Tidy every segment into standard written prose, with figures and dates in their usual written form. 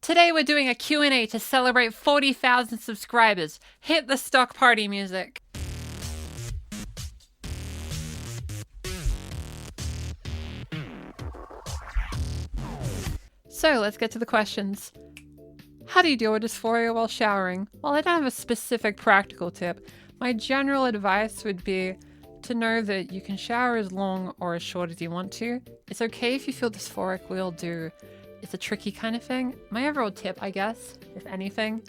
Today we're doing a Q&A to celebrate 40,000 subscribers. Hit the stock party music. So let's get to the questions. How do you deal with dysphoria while showering? Well, I don't have a specific practical tip. My general advice would be to know that you can shower as long or as short as you want to. It's okay if you feel dysphoric, we all do. It's a tricky kind of thing. My overall tip, I guess, if anything,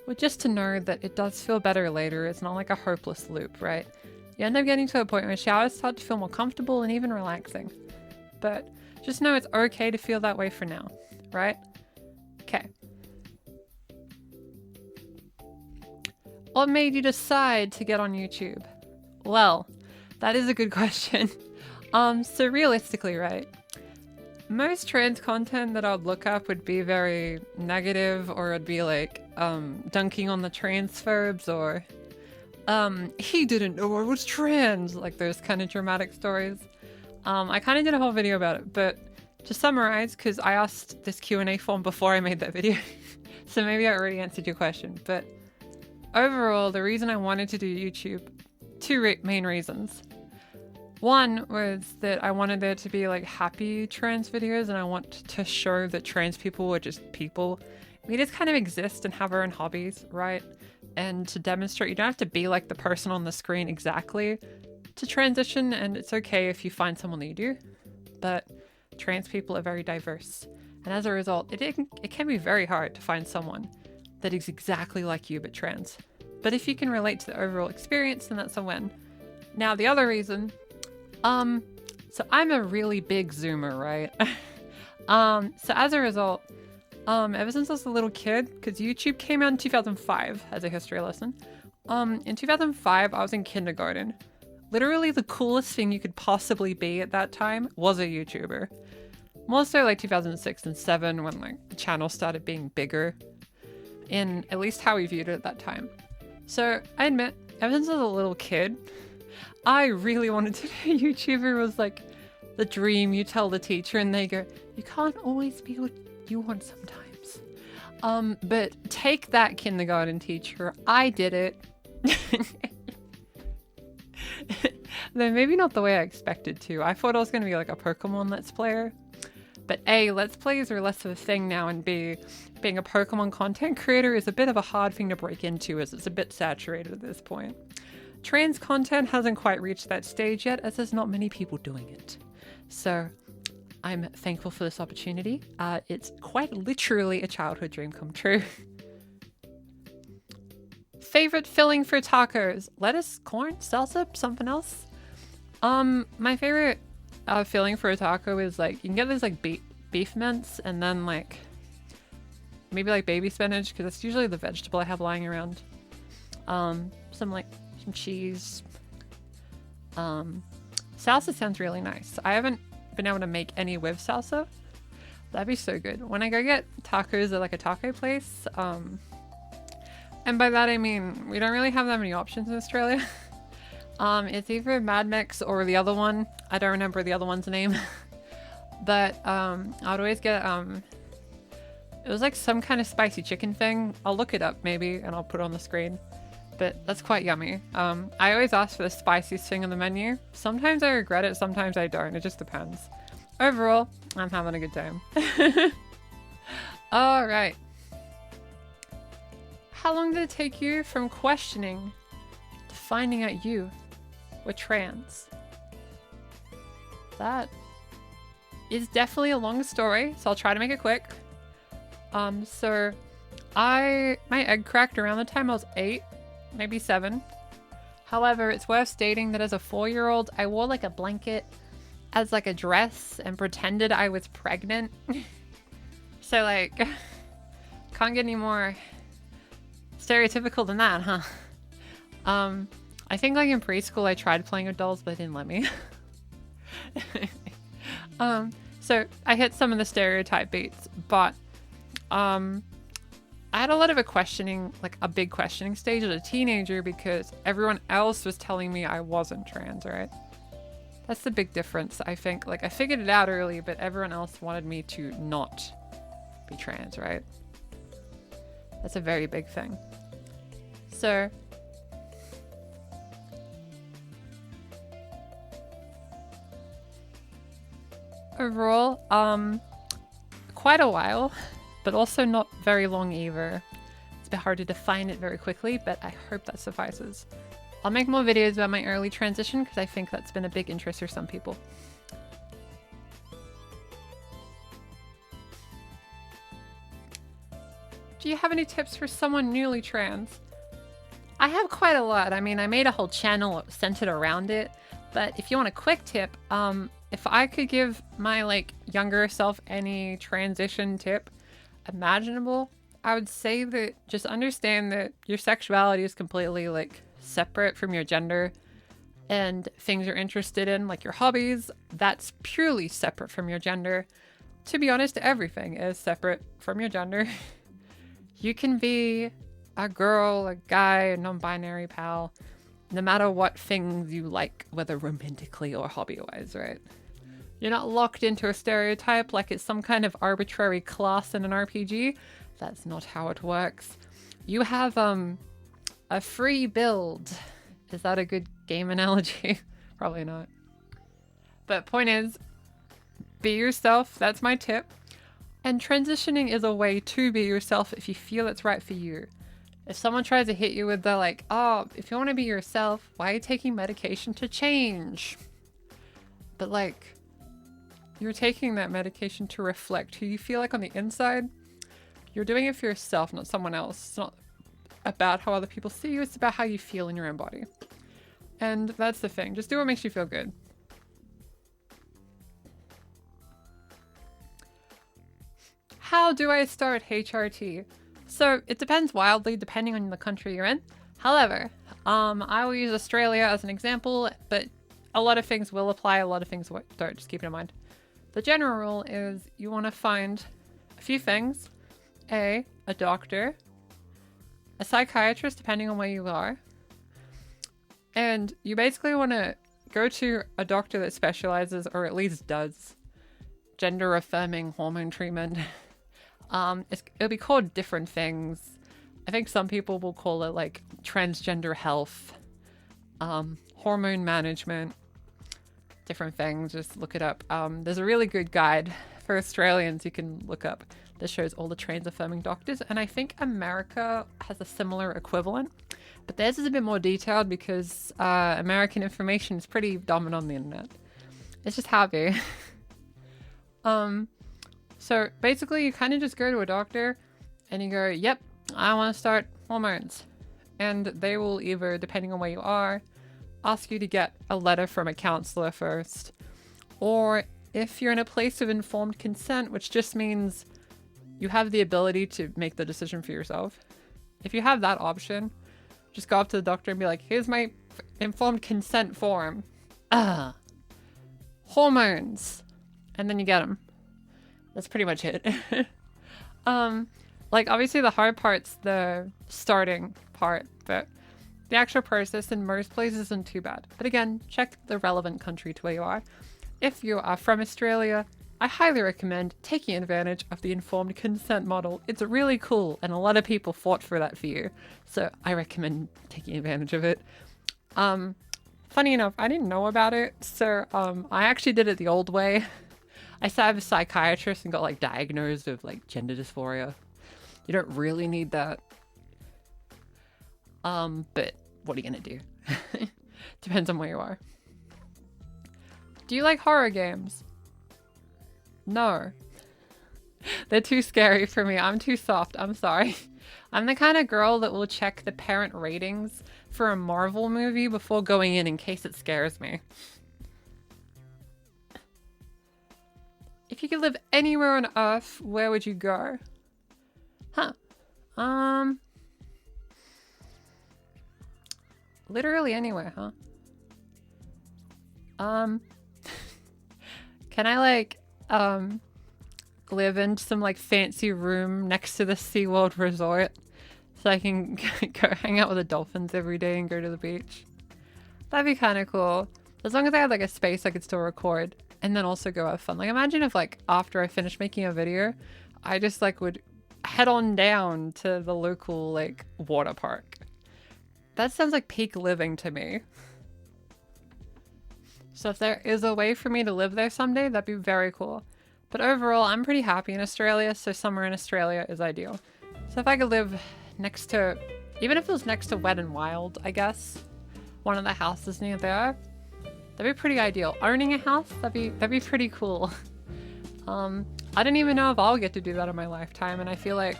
would just to know that it does feel better later. It's not like a hopeless loop, right? You end up getting to a point where showers start to feel more comfortable and even relaxing. But just know it's okay to feel that way for now, right? Okay. What made you decide to get on YouTube? Well, that is a good question. So realistically, right? Most trans content that I'd look up would be very negative, or it'd be like dunking on the transphobes, or he didn't know I was trans, like those kind of dramatic stories. I kind of did a whole video about it, but to summarize, because I asked this Q&A form before I made that video, so maybe I already answered your question, but overall, the reason I wanted to do YouTube, two main reasons. One was that I wanted there to be like happy trans videos, and I want to show that trans people are just people. We just kind of exist and have our own hobbies, right? And to demonstrate you don't have to be like the person on the screen exactly to transition, and it's okay if you find someone that you do. But trans people are very diverse, and as a result, it can be very hard to find someone that is exactly like you but trans. But if you can relate to the overall experience, then that's a win. Now the other reason, so I'm a really big zoomer, right? So as a result, ever since I was a little kid, because YouTube came out in 2005 as a history lesson. In 2005, I was in kindergarten. Literally the coolest thing you could possibly be at that time was a YouTuber. More so like 2006 and 7 when like the channel started being bigger in at least how we viewed it at that time. So I admit, ever since I was a little kid, I really wanted to be a YouTuber. Was like the dream. You tell the teacher and they go, you can't always be what you want sometimes. But take that, kindergarten teacher. I did it. Though maybe not the way I expected to. I thought I was going to be like a Pokemon Let's Player. But A, Let's Plays are less of a thing now, and B, being a Pokemon content creator is a bit of a hard thing to break into, as it's a bit saturated at this point. Trans content hasn't quite reached that stage yet, as there's not many people doing it. So I'm thankful for this opportunity. It's quite literally a childhood dream come true. Favorite filling for tacos? Lettuce, corn, salsa, something else? My favorite filling for a taco is like, you can get this like beef mince, and then like maybe like baby spinach, because that's usually the vegetable I have lying around. Some cheese. Salsa sounds really nice. I haven't been able to make any with salsa. That'd be so good. When I go get tacos at like a taco place, and by that I mean we don't really have that many options in Australia. It's either Mad Mix or the other one. I don't remember the other one's name. But I'd always get it was like some kind of spicy chicken thing. I'll look it up maybe and I'll put it on the screen. But that's quite yummy. I always ask for the spiciest thing on the menu. Sometimes I regret it, sometimes I don't. It just depends. Overall, I'm having a good time. All right. How long did it take you from questioning to finding out you were trans? That is definitely a long story, so I'll try to make it quick. So my egg cracked around the time I was 8. Maybe 7. However, it's worth stating that as a 4-year-old, I wore like a blanket as like a dress and pretended I was pregnant. So like, can't get any more stereotypical than that, huh? I think like in preschool I tried playing with dolls, but they didn't let me. So I hit some of the stereotype beats, but I had a lot of a big questioning stage as a teenager, because everyone else was telling me I wasn't trans, right? That's the big difference, I think. Like, I figured it out early, but everyone else wanted me to not be trans, right? That's a very big thing. So overall, quite a while, but also not very long either. It's a bit hard to define it very quickly, but I hope that suffices. I'll make more videos about my early transition because I think that's been a big interest for some people. Do you have any tips for someone newly trans? I have quite a lot. I mean, I made a whole channel centered around it, but if you want a quick tip, if I could give my like younger self any transition tip imaginable, I would say that just understand that your sexuality is completely like separate from your gender, and things you're interested in, like your hobbies, that's purely separate from your gender. To be honest, everything is separate from your gender. You can be a girl, a guy, a non-binary pal, no matter what things you like, whether romantically or hobby-wise, right? You're not locked into a stereotype like it's some kind of arbitrary class in an RPG. That's not how it works. You have a free build. Is that a good game analogy? Probably not. But point is, be yourself. That's my tip. And transitioning is a way to be yourself if you feel it's right for you. If someone tries to hit you with the like, oh, if you want to be yourself, why are you taking medication to change? But like, you're taking that medication to reflect who you feel like on the inside. You're doing it for yourself, not someone else. It's not about how other people see you. It's about how you feel in your own body. And that's the thing. Just do what makes you feel good. How do I start HRT? So it depends wildly depending on the country you're in. However, I will use Australia as an example, but a lot of things will apply, a lot of things don't. Just keep it in mind. The general rule is you want to find a few things. A doctor, a psychiatrist, depending on where you are. And you basically want to go to a doctor that specializes, or at least does, gender affirming hormone treatment. It'll be called different things. I think some people will call it like transgender health, hormone management, different things. Just look it up. There's a really good guide for Australians you can look up that shows all the trans affirming doctors, and I think America has a similar equivalent, but theirs is a bit more detailed because American information is pretty dominant on the internet. It's just happy. So basically you kind of just go to a doctor and you go, yep, I want to start hormones. And they will either, depending on where you are, ask you to get a letter from a counselor first. Or if you're in a place of informed consent, which just means you have the ability to make the decision for yourself. If you have that option, just go up to the doctor and be like, here's my informed consent form. Hormones. And then you get them. That's pretty much it. Like obviously the hard part's the starting part, but the actual process in most places isn't too bad. But again, check the relevant country to where you are. If you are from Australia, I highly recommend taking advantage of the informed consent model. It's really cool, and a lot of people fought for that for you. So I recommend taking advantage of it. Funny enough, I didn't know about it, so I actually did it the old way. I saw a psychiatrist and got like diagnosed with like gender dysphoria. You don't really need that. But what are you gonna do? Depends on where you are. Do you like horror games? No. They're too scary for me. I'm too soft. I'm sorry. I'm the kind of girl that will check the parent ratings for a Marvel movie before going in case it scares me. If you could live anywhere on Earth, where would you go? Huh. Literally anywhere, huh? Can I like, live in some like fancy room next to the SeaWorld resort so I can go hang out with the dolphins every day and go to the beach? That'd be kind of cool. As long as I had like a space I could still record and then also go have fun. Like imagine if like after I finish making a video, I just like would head on down to the local like water park. That sounds like peak living to me. So if there is a way for me to live there someday, that'd be very cool. But overall, I'm pretty happy in Australia, so somewhere in Australia is ideal. So if I could live next to, even if it was next to Wet and Wild, I guess, one of the houses near there, that'd be pretty ideal. Owning a house, that'd be pretty cool. I don't even know if I'll get to do that in my lifetime, and I feel like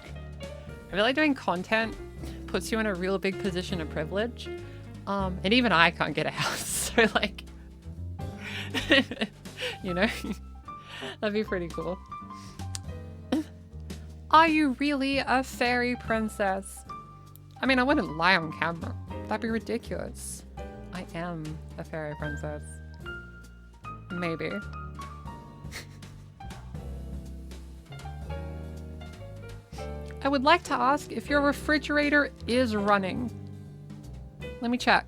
doing content puts you in a real big position of privilege. And even I can't get a house, so like, you know, that'd be pretty cool. Are you really a fairy princess? I mean, I wouldn't lie on camera. That'd be ridiculous. I am a fairy princess. Maybe. I would like to ask if your refrigerator is running. Let me check.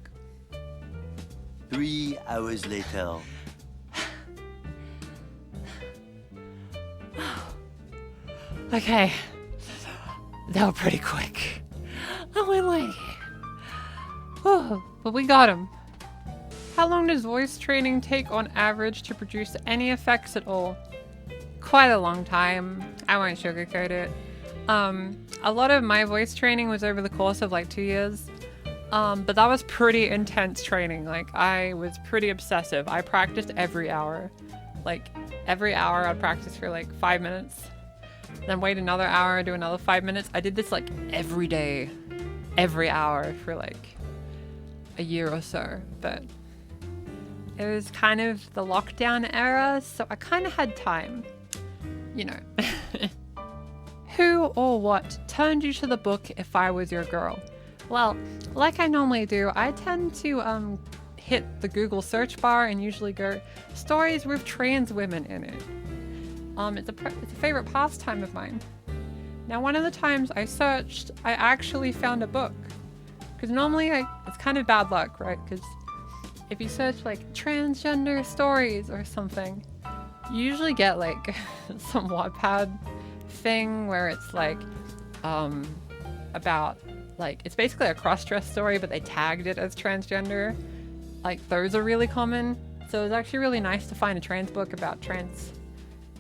3 hours later. Okay. That was pretty quick. I went like... Oh, but we got him. How long does voice training take on average to produce any effects at all? Quite a long time. I won't sugarcoat it. A lot of my voice training was over the course of like 2 years. But that was pretty intense training. Like, I was pretty obsessive. I practiced every hour. Like, every hour I'd practice for like 5 minutes. Then wait another hour, do another 5 minutes. I did this like every day, every hour for like a year or so. But it was kind of the lockdown era, so I kind of had time, you know. Who or what turned you to the book If I Was Your Girl? Well, like I normally do, I tend to hit the Google search bar and usually go stories with trans women in it. It's a favorite pastime of mine. Now, one of the times I searched, I actually found a book. Because normally it's kind of bad luck, right? Because if you search like transgender stories or something, you usually get like some Wattpad thing where it's like about like, it's basically a cross-dress story, but they tagged it as transgender. Like, those are really common. So it was actually really nice to find a trans book about trans,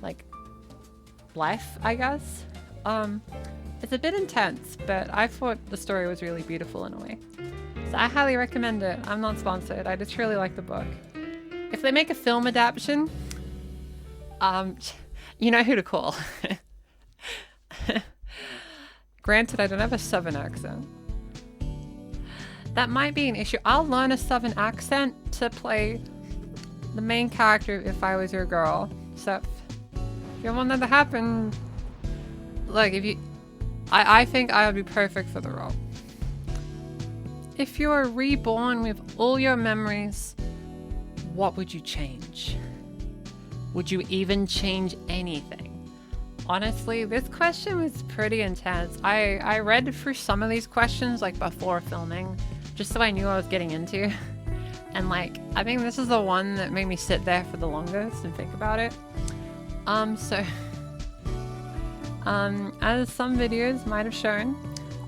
like, life, I guess. It's a bit intense, but I thought the story was really beautiful in a way. So I highly recommend it. I'm not sponsored. I just really like the book. If they make a film adaptation, you know who to call. Granted, I don't have a Southern accent. That might be an issue. I'll learn a Southern accent to play the main character of If I Was Your Girl. So if you want that to happen, like, if you... I think I would be perfect for the role. If you were reborn with all your memories, what would you change? Would you even change anything? Honestly, this question was pretty intense. I read through some of these questions like before filming, just so I knew what I was getting into. And like, I think this is the one that made me sit there for the longest and think about it. As some videos might have shown,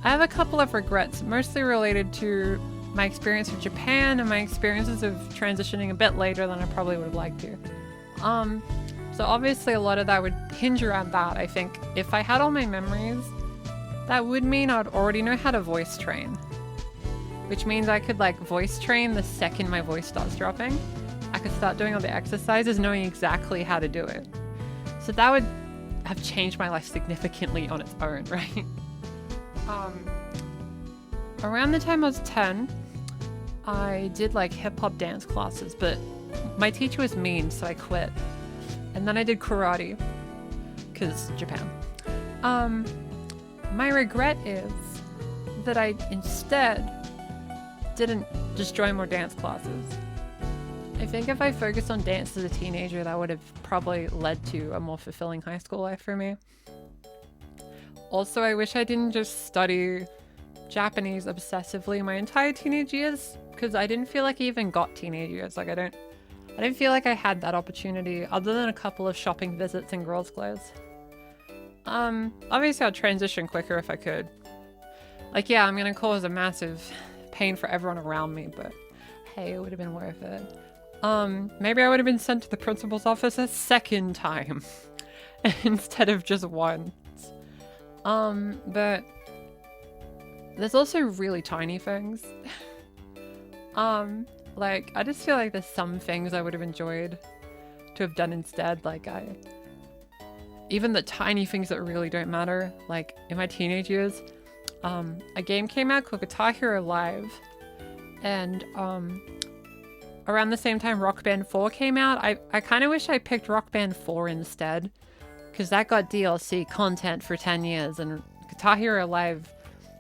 I have a couple of regrets, mostly related to my experience with Japan and my experiences of transitioning a bit later than I probably would have liked to. So obviously a lot of that would hinge around that. I think if I had all my memories, that would mean I'd already know how to voice train. Which means I could like voice train the second my voice starts dropping. I could start doing all the exercises knowing exactly how to do it. So that would have changed my life significantly on its own, right? Around the time I was 10, I did like hip-hop dance classes, but my teacher was mean, so I quit. And then I did karate, because Japan. My regret is that I instead didn't just join more dance classes. I think if I focused on dance as a teenager, that would have probably led to a more fulfilling high school life for me. Also, I wish I didn't just study Japanese obsessively my entire teenage years, because I didn't feel like I even got teenage years. Like, I didn't feel like I had that opportunity other than a couple of shopping visits in girls' clothes. Obviously I'll transition quicker if I could. Like, yeah, I'm gonna cause a massive pain for everyone around me, but hey, it would have been worth it. Maybe I would have been sent to the principal's office a second time instead of just once. But there's also really tiny things. Like, I just feel like there's some things I would have enjoyed to have done instead. Like, even the tiny things that really don't matter. Like, in my teenage years, a game came out called Guitar Hero Live. And, around the same time Rock Band 4 came out, I kind of wish I picked Rock Band 4 instead. Because that got DLC content for 10 years, and Guitar Hero Live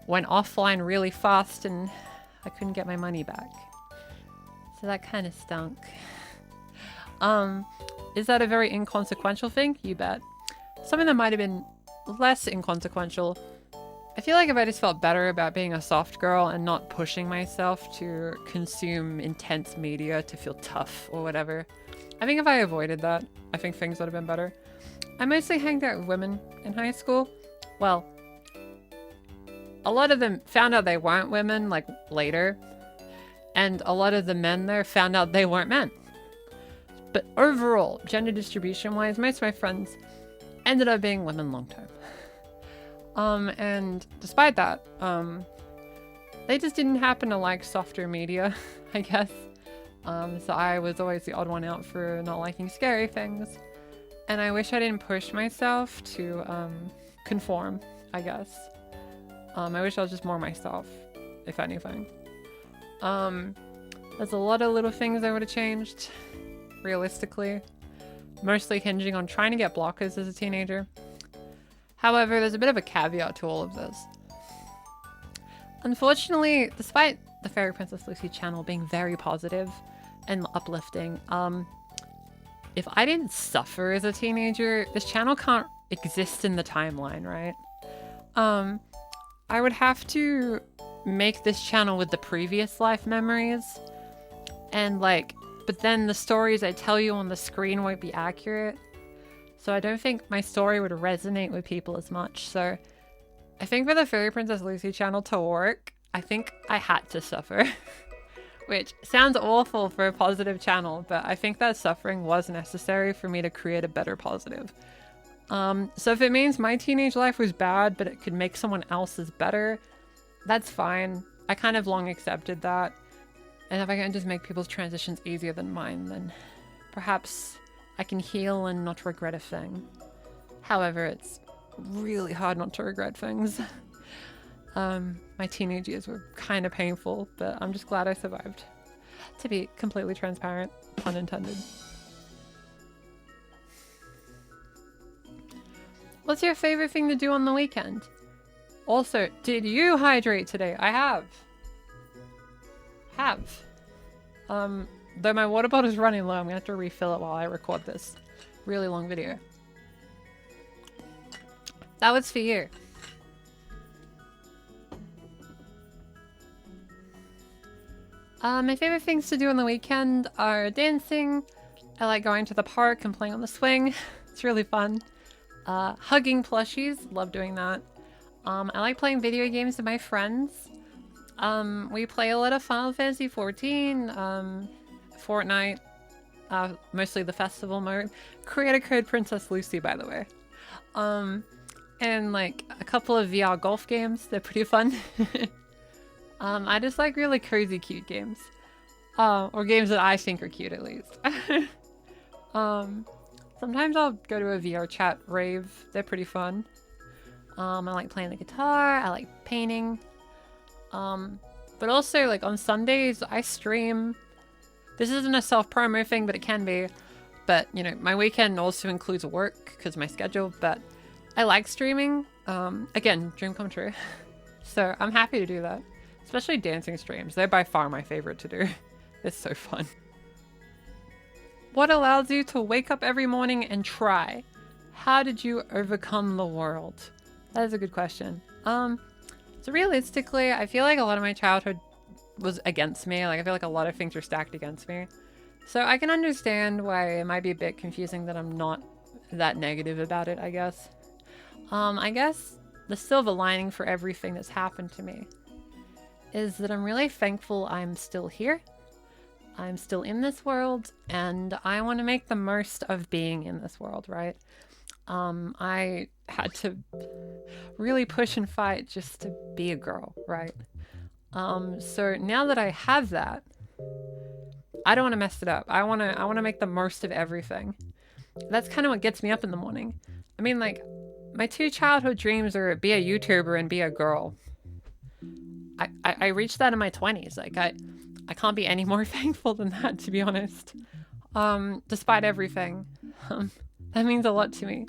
went offline really fast, and I couldn't get my money back. So that kind of stunk. Is that a very inconsequential thing? You bet. Something that might have been less inconsequential. I feel like if I just felt better about being a soft girl and not pushing myself to consume intense media to feel tough or whatever. I think if I avoided that, I think things would have been better. I mostly hanged out with women in high school. Well, a lot of them found out they weren't women, like, later. And a lot of the men there found out they weren't men. But overall, gender distribution-wise, most of my friends ended up being women long term. And despite that, they just didn't happen to like softer media, I guess. So I was always the odd one out for not liking scary things. And I wish I didn't push myself to conform, I guess. I wish I was just more myself, if anything. There's a lot of little things I would have changed, realistically. Mostly hinging on trying to get blockers as a teenager. However, there's a bit of a caveat to all of this. Unfortunately, despite the Fairy Princess Lucy channel being very positive and uplifting, if I didn't suffer as a teenager, this channel can't exist in the timeline, right? I would have to make this channel with the previous life memories, and like, but then the stories I tell you on the screen won't be accurate. So I don't think my story would resonate with people as much. So I think for the Fairy Princess Lucy channel to work, I think I had to suffer. Which sounds awful for a positive channel, but I think that suffering was necessary for me to create a better positive. So if it means my teenage life was bad, but it could make someone else's better, that's fine. I kind of long accepted that. And if I can just make people's transitions easier than mine, then perhaps I can heal and not regret a thing. However, it's really hard not to regret things. My teenage years were kind of painful, but I'm just glad I survived. To be completely transparent, pun intended. What's your favorite thing to do on the weekend? Also, did you hydrate today? I have. Though my water bottle is running low, I'm gonna have to refill it while I record this really long video. That was for you. My favorite things to do on the weekend are dancing. I like going to the park and playing on the swing. It's really fun. Hugging plushies, love doing that. I like playing video games with my friends. We play a lot of Final Fantasy XIV, Fortnite, mostly the festival mode. Creator code Princess Lucy, by the way. And like a couple of VR golf games, they're pretty fun. I just like really crazy cute games. Or games that I think are cute at least. Sometimes I'll go to a VR chat rave, they're pretty fun. I like playing the guitar, I like painting. But also like on Sundays I stream. This isn't a self-promo thing, but it can be. But you know, my weekend also includes work because of my schedule, but I like streaming. Again, dream come true. So I'm happy to do that. Especially dancing streams. They're by far my favorite to do. It's so fun. What allows you to wake up every morning and try? How did you overcome the world? That is a good question. So realistically, I feel like a lot of my childhood was against me. Like I feel like a lot of things are stacked against me. So I can understand why it might be a bit confusing that I'm not that negative about it, I guess. I guess the silver lining for everything that's happened to me is that I'm really thankful I'm still here. I'm still in this world, and I want to make the most of being in this world, right? I had to really push and fight just to be a girl, right? So now that I have that, I don't want to mess it up. I want to make the most of everything. That's kind of what gets me up in the morning. I mean, like, my 2 childhood dreams are be a YouTuber and be a girl. I reached that in my 20s. Like, I can't be any more thankful than that, to be honest. Despite everything. That means a lot to me.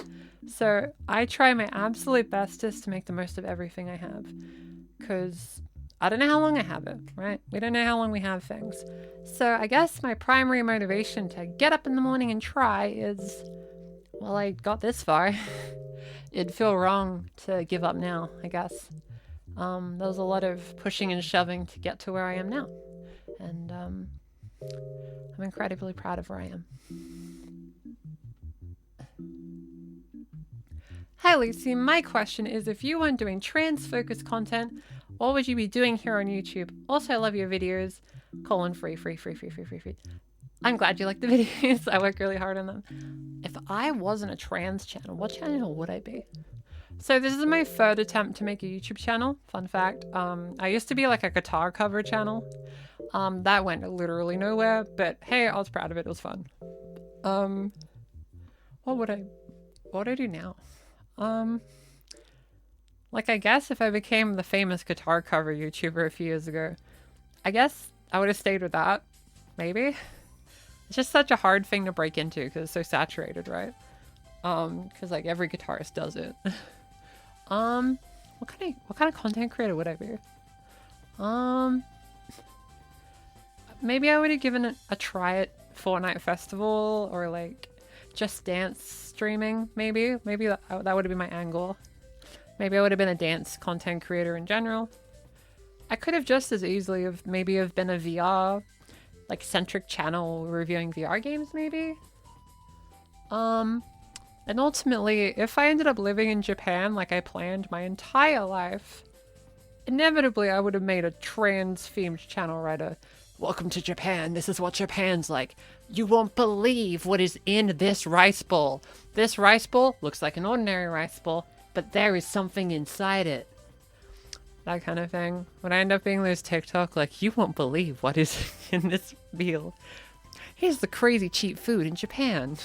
So I try my absolute bestest to make the most of everything I have. Because I don't know how long I have it, right? We don't know how long we have things. So I guess my primary motivation to get up in the morning and try is, well, I got this far. It'd feel wrong to give up now, I guess. There was a lot of pushing and shoving to get to where I am now. And I'm incredibly proud of where I am. Hi Lucy, my question is, if you weren't doing trans-focused content, what would you be doing here on YouTube? Also, I love your videos. Free. I'm glad you like the videos. I work really hard on them. If I wasn't a trans channel, what channel would I be? So this is my 3rd attempt to make a YouTube channel. Fun fact. I used to be like a guitar cover channel. That went literally nowhere, but hey, I was proud of it. It was fun. What would I do now? Like, I guess if I became the famous guitar cover YouTuber a few years ago, I guess I would have stayed with that. Maybe. It's just such a hard thing to break into because it's so saturated, right? Because like every guitarist does it. What kind of content creator would I be? Maybe I would have given it a try at Fortnite Festival or like Just Dance streaming. Maybe that would have been my angle. Maybe I would have been a dance content creator in general. I could have just as easily have been a VR like centric channel reviewing VR games maybe. And ultimately, if I ended up living in Japan like I planned my entire life, inevitably I would have made a trans-themed channel, right? Welcome to Japan, this is what Japan's like. You won't believe what is in this rice bowl. This rice bowl looks like an ordinary rice bowl, but there is something inside it. That kind of thing. When I end up being those TikTok, like, you won't believe what is in this meal. Here's the crazy cheap food in Japan.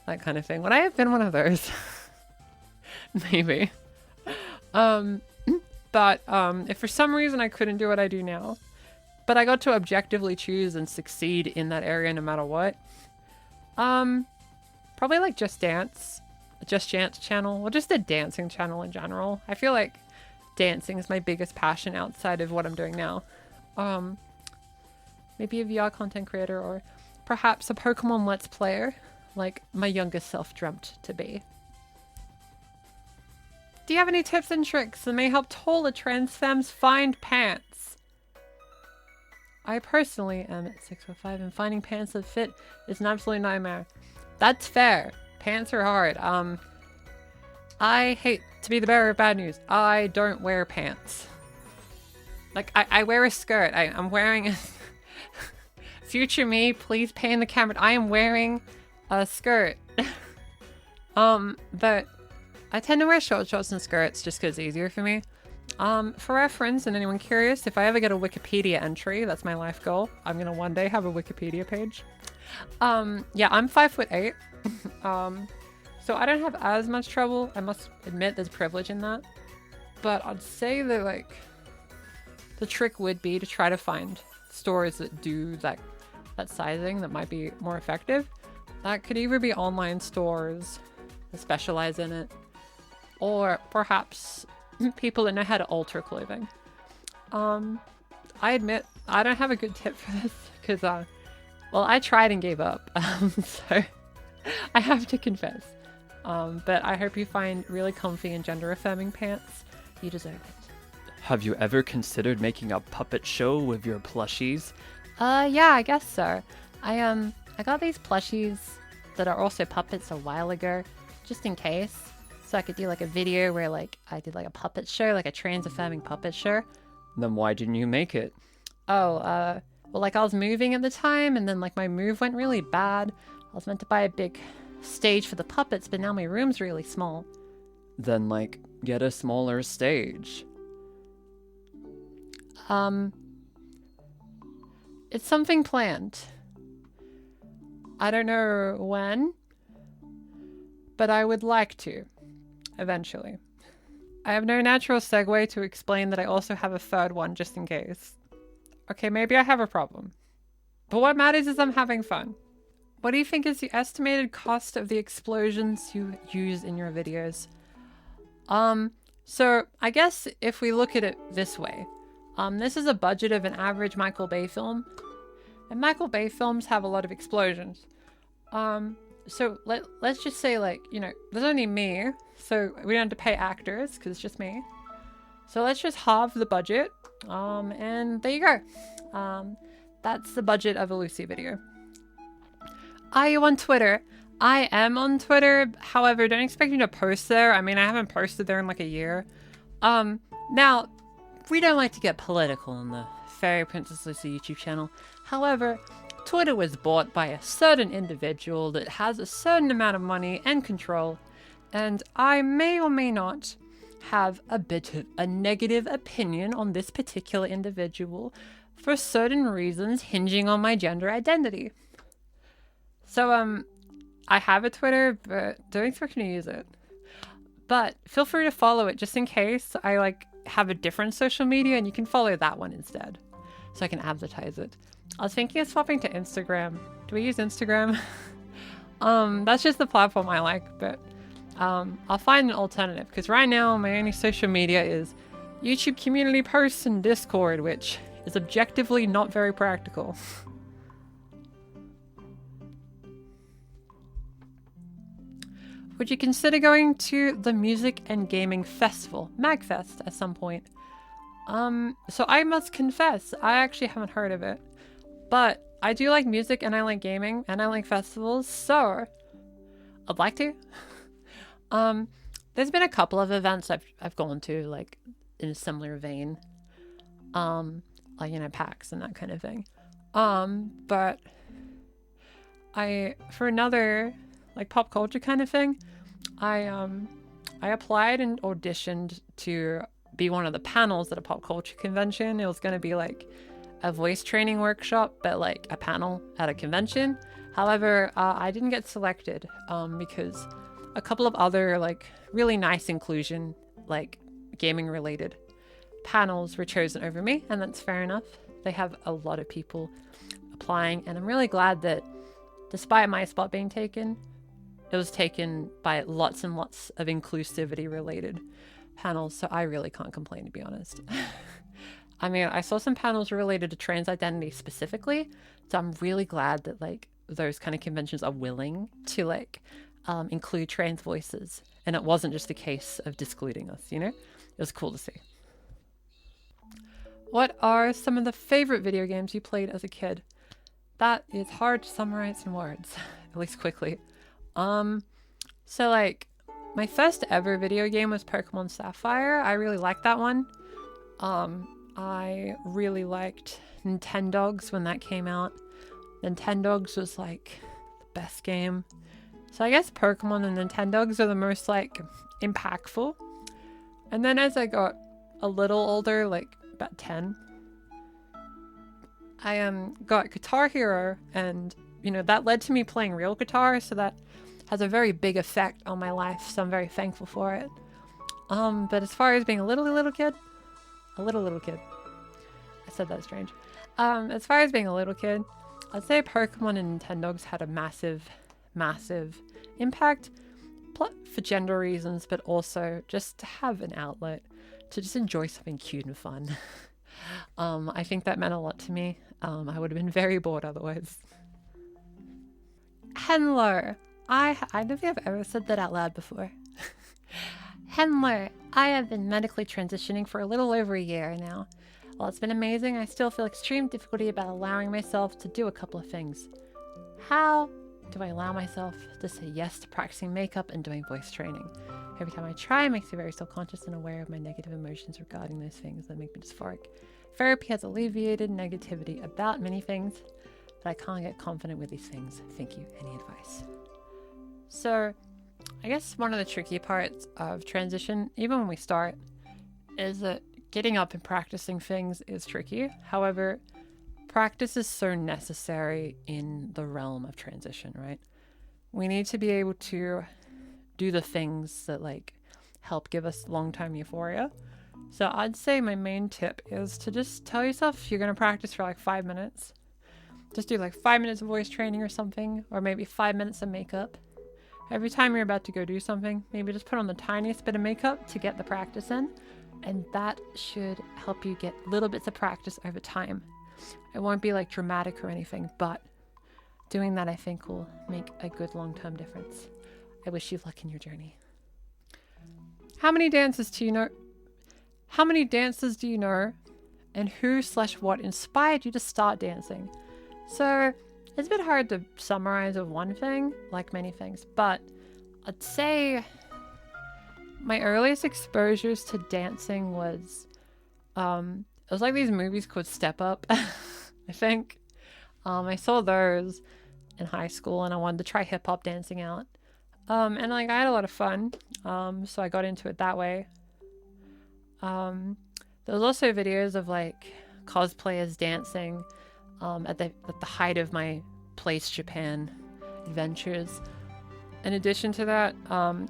That kind of thing. Would I have been one of those? Maybe. But if for some reason I couldn't do what I do now, but I got to objectively choose and succeed in that area no matter what, probably like Just Dance channel, or just a dancing channel in general. I feel like dancing is my biggest passion outside of what I'm doing now. Maybe a VR content creator, or perhaps a Pokemon Let's Player, like my youngest self dreamt to be. Do you have any tips and tricks that may help taller trans femmes find pants? I personally am at 6'5" and finding pants that fit is an absolute nightmare. That's fair. Pants are hard. I hate to be the bearer of bad news. I don't wear pants. Like, I wear a skirt. I'm wearing a... Future me, please pan the camera. I am wearing a skirt. But I tend to wear shorts and skirts just because it's easier for me. For reference, and anyone curious, if I ever get a Wikipedia entry, that's my life goal. I'm gonna one day have a Wikipedia page. Yeah, I'm 5'8". So I don't have as much trouble. I must admit there's privilege in that. But I'd say that, like, the trick would be to try to find stores that do that sizing that might be more effective. That could either be online stores that specialize in it, or perhaps people that know how to alter clothing. I admit I don't have a good tip for this because, well, I tried and gave up. So I have to confess. But I hope you find really comfy and gender-affirming pants. You deserve it. Have you ever considered making a puppet show with your plushies? Yeah, I guess so. I got these plushies that are also puppets a while ago, just in case. So I could do like a video where like I did like a puppet show, like a trans affirming puppet show. Then why didn't you make it? Oh, well, like I was moving at the time, and then like my move went really bad. I was meant to buy a big stage for the puppets, but now my room's really small. Then, like, get a smaller stage. It's something planned. I don't know when, but I would like to, eventually. I have no natural segue to explain that I also have a third one just in case. Okay, maybe I have a problem. But what matters is I'm having fun. What do you think is the estimated cost of the explosions you use in your videos? So I guess if we look at it this way, this is a budget of an average Michael Bay film. And Michael Bay films have a lot of explosions. So let's just say, like, you know, there's only me, so we don't have to pay actors because it's just me. So let's just halve the budget. And there you go. That's the budget of a Lucy video. Are you on Twitter? I am on Twitter. However, don't expect me to post there. I mean, I haven't posted there in like a year. Now, we don't like to get political in the Fairy Princess Lucy YouTube channel. However, Twitter was bought by a certain individual that has a certain amount of money and control, and I may or may not have a bit of a negative opinion on this particular individual for certain reasons hinging on my gender identity. So, I have a Twitter, but don't expect me to use it. But feel free to follow it just in case I like have a different social media, and you can follow that one instead, so I can advertise it. I was thinking of swapping to Instagram. Do we use Instagram? That's just the platform I like, but I'll find an alternative, because right now my only social media is YouTube community posts and Discord, which is objectively not very practical. Would you consider going to the Music and Gaming Festival, MagFest, at some point? So I must confess, I actually haven't heard of it. But I do like music, and I like gaming, and I like festivals, so I'd like to. There's been a couple of events I've gone to, like, in a similar vein. Like, you know, PAX and that kind of thing. But for another, like, pop culture kind of thing, I applied and auditioned to be one of the panels at a pop culture convention. It was going to be, like, a voice training workshop, but like a panel at a convention. However, I didn't get selected because a couple of other like really nice inclusion, like gaming related panels were chosen over me, and that's fair enough. They have a lot of people applying, and I'm really glad that despite my spot being taken, it was taken by lots and lots of inclusivity related panels, so I really can't complain, to be honest. I mean, I saw some panels related to trans identity specifically, so I'm really glad that like those kind of conventions are willing to like include trans voices, and it wasn't just a case of discluding us, you know? It was cool to see. What are some of the favorite video games you played as a kid? That is hard to summarize in words, at least quickly. So like my first ever video game was Pokemon Sapphire. I really liked that one. I really liked Nintendogs when that came out. Nintendogs was like the best game. So I guess Pokemon and Nintendogs are the most like impactful. And then as I got a little older, like about 10, I got Guitar Hero, and you know that led to me playing real guitar, so that has a very big effect on my life, so I'm very thankful for it. But as far as being a little kid, I said that strange. As far as being a little kid, I'd say Pokemon and Nintendogs had a massive impact for gender reasons, but also just to have an outlet to just enjoy something cute and fun. I think that meant a lot to me. I would have been very bored otherwise. Hello. I don't think I've ever said that out loud before. Hello. I have been medically transitioning for a little over a year now. While it's been amazing, I still feel extreme difficulty about allowing myself to do a couple of things. How do I allow myself to say yes to practicing makeup and doing voice training? Every time I try, it makes me very self-conscious and aware of my negative emotions regarding those things that make me dysphoric. Therapy has alleviated negativity about many things, but I can't get confident with these things. Thank you. Any advice? So, I guess one of the tricky parts of transition, even when we start, is that getting up and practicing things is tricky. However, practice is so necessary in the realm of transition, right? We need to be able to do the things that like help give us long-term euphoria. So I'd say my main tip is to just tell yourself you're going to practice for like 5 minutes. Just do like 5 minutes of voice training or something, or maybe 5 minutes of makeup. Every time you're about to go do something, maybe just put on the tiniest bit of makeup to get the practice in, and that should help you get little bits of practice over time. It won't be like dramatic or anything, but doing that I think will make a good long-term difference. I wish you luck in your journey. How many dances do you know? And who/what inspired you to start dancing? So it's a bit hard to summarize with one thing, like many things, but I'd say my earliest exposures to dancing was, it was like these movies called Step Up, I think. I saw those in high school and I wanted to try hip hop dancing out. And like I had a lot of fun, so I got into it that way. There was also videos of like cosplayers dancing at the height of my Place Japan adventures. In addition to that,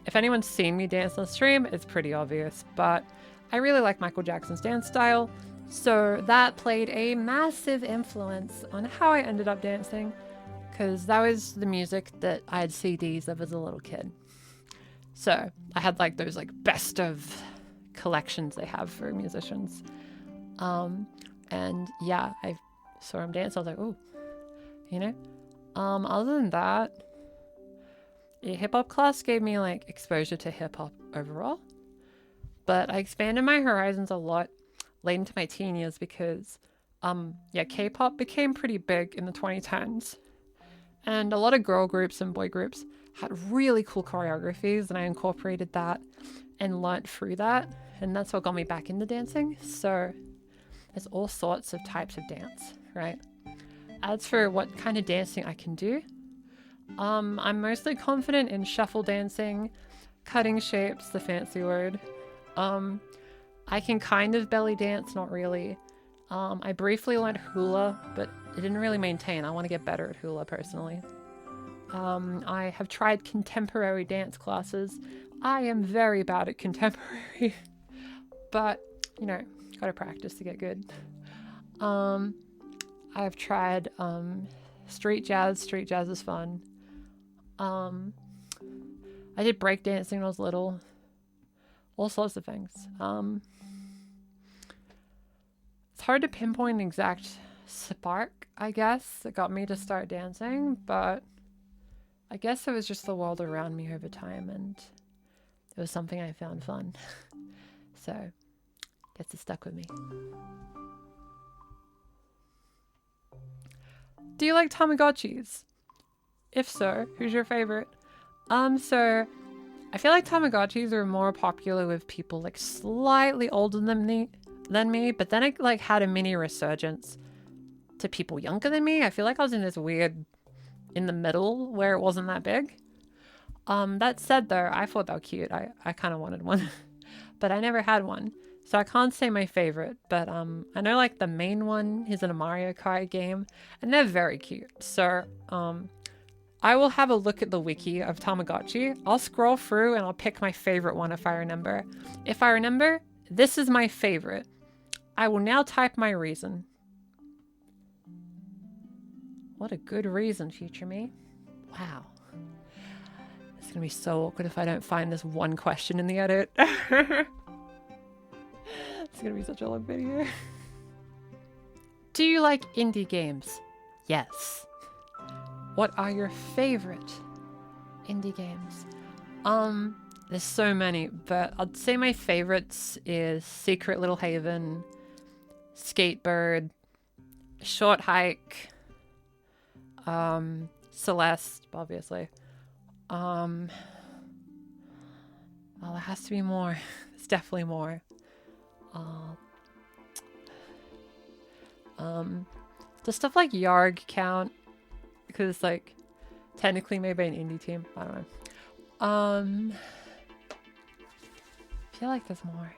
if anyone's seen me dance on stream, it's pretty obvious, but I really like Michael Jackson's dance style, so that played a massive influence on how I ended up dancing, because that was the music that I had CDs of as a little kid. So I had like those like best of collections they have for musicians. And yeah, I saw him dance. I was like, oh, you know. Other than that, hip hop class gave me like exposure to hip hop overall, but I expanded my horizons a lot late into my teen years because, K-pop became pretty big in the 2010s, and a lot of girl groups and boy groups had really cool choreographies, and I incorporated that and learnt through that, and that's what got me back into dancing. So there's all sorts of types of dance, right? As for what kind of dancing I can do, I'm mostly confident in shuffle dancing, cutting shapes, the fancy word. I can kind of belly dance, not really. I briefly learned hula, but it didn't really maintain. I want to get better at hula personally. I have tried contemporary dance classes. I am very bad at contemporary, but gotta practice to get good. I've tried street jazz. Street jazz is fun. I did breakdancing when I was little. All sorts of things. It's hard to pinpoint an exact spark, I guess, that got me to start dancing, but I guess it was just the world around me over time, and it was something I found fun. So, guess it stuck with me. Do you like Tamagotchis? If so, who's your favorite? So I feel like Tamagotchis are more popular with people like slightly older than me, but then it like had a mini resurgence to people younger than me. I feel like I was in this weird in the middle where it wasn't that big. That said though, I thought they were cute. I kind of wanted one, but I never had one. So I can't say my favorite, but I know like the main one is in a Mario Kart game, and they're very cute. So I will have a look at the wiki of Tamagotchi. I'll scroll through and I'll pick my favorite one if I remember. If I remember, this is my favorite. I will now type my reason. What a good reason, future me. Wow. It's gonna be so awkward if I don't find this one question in the edit. It's gonna be such a long video. Do you like indie games? Yes. What are your favorite indie games? There's so many, but I'd say my favorites is Secret Little Haven, Skatebird, Short Hike, Celeste, obviously. Oh, there has to be more. There's definitely more. Does stuff like Yarg count? Because, like, technically maybe an indie team. I don't know. I feel like there's more.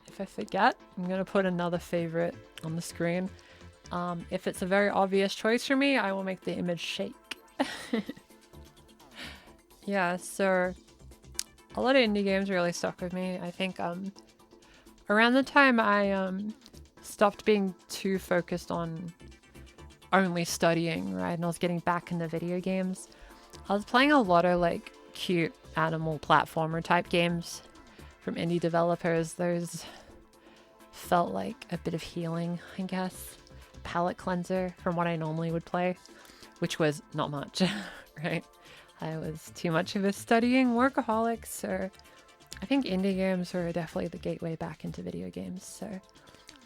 If I forget, I'm gonna put another favorite on the screen. If it's a very obvious choice for me, I will make the image shake. Yeah, so a lot of indie games really stuck with me. I think around the time I stopped being too focused on only studying, right, and I was getting back into video games, I was playing a lot of like cute animal platformer type games from indie developers. Those felt like a bit of healing, I guess. Palette cleanser from what I normally would play, which was not much, right? I was too much of a studying workaholic, so I think indie games are definitely the gateway back into video games, so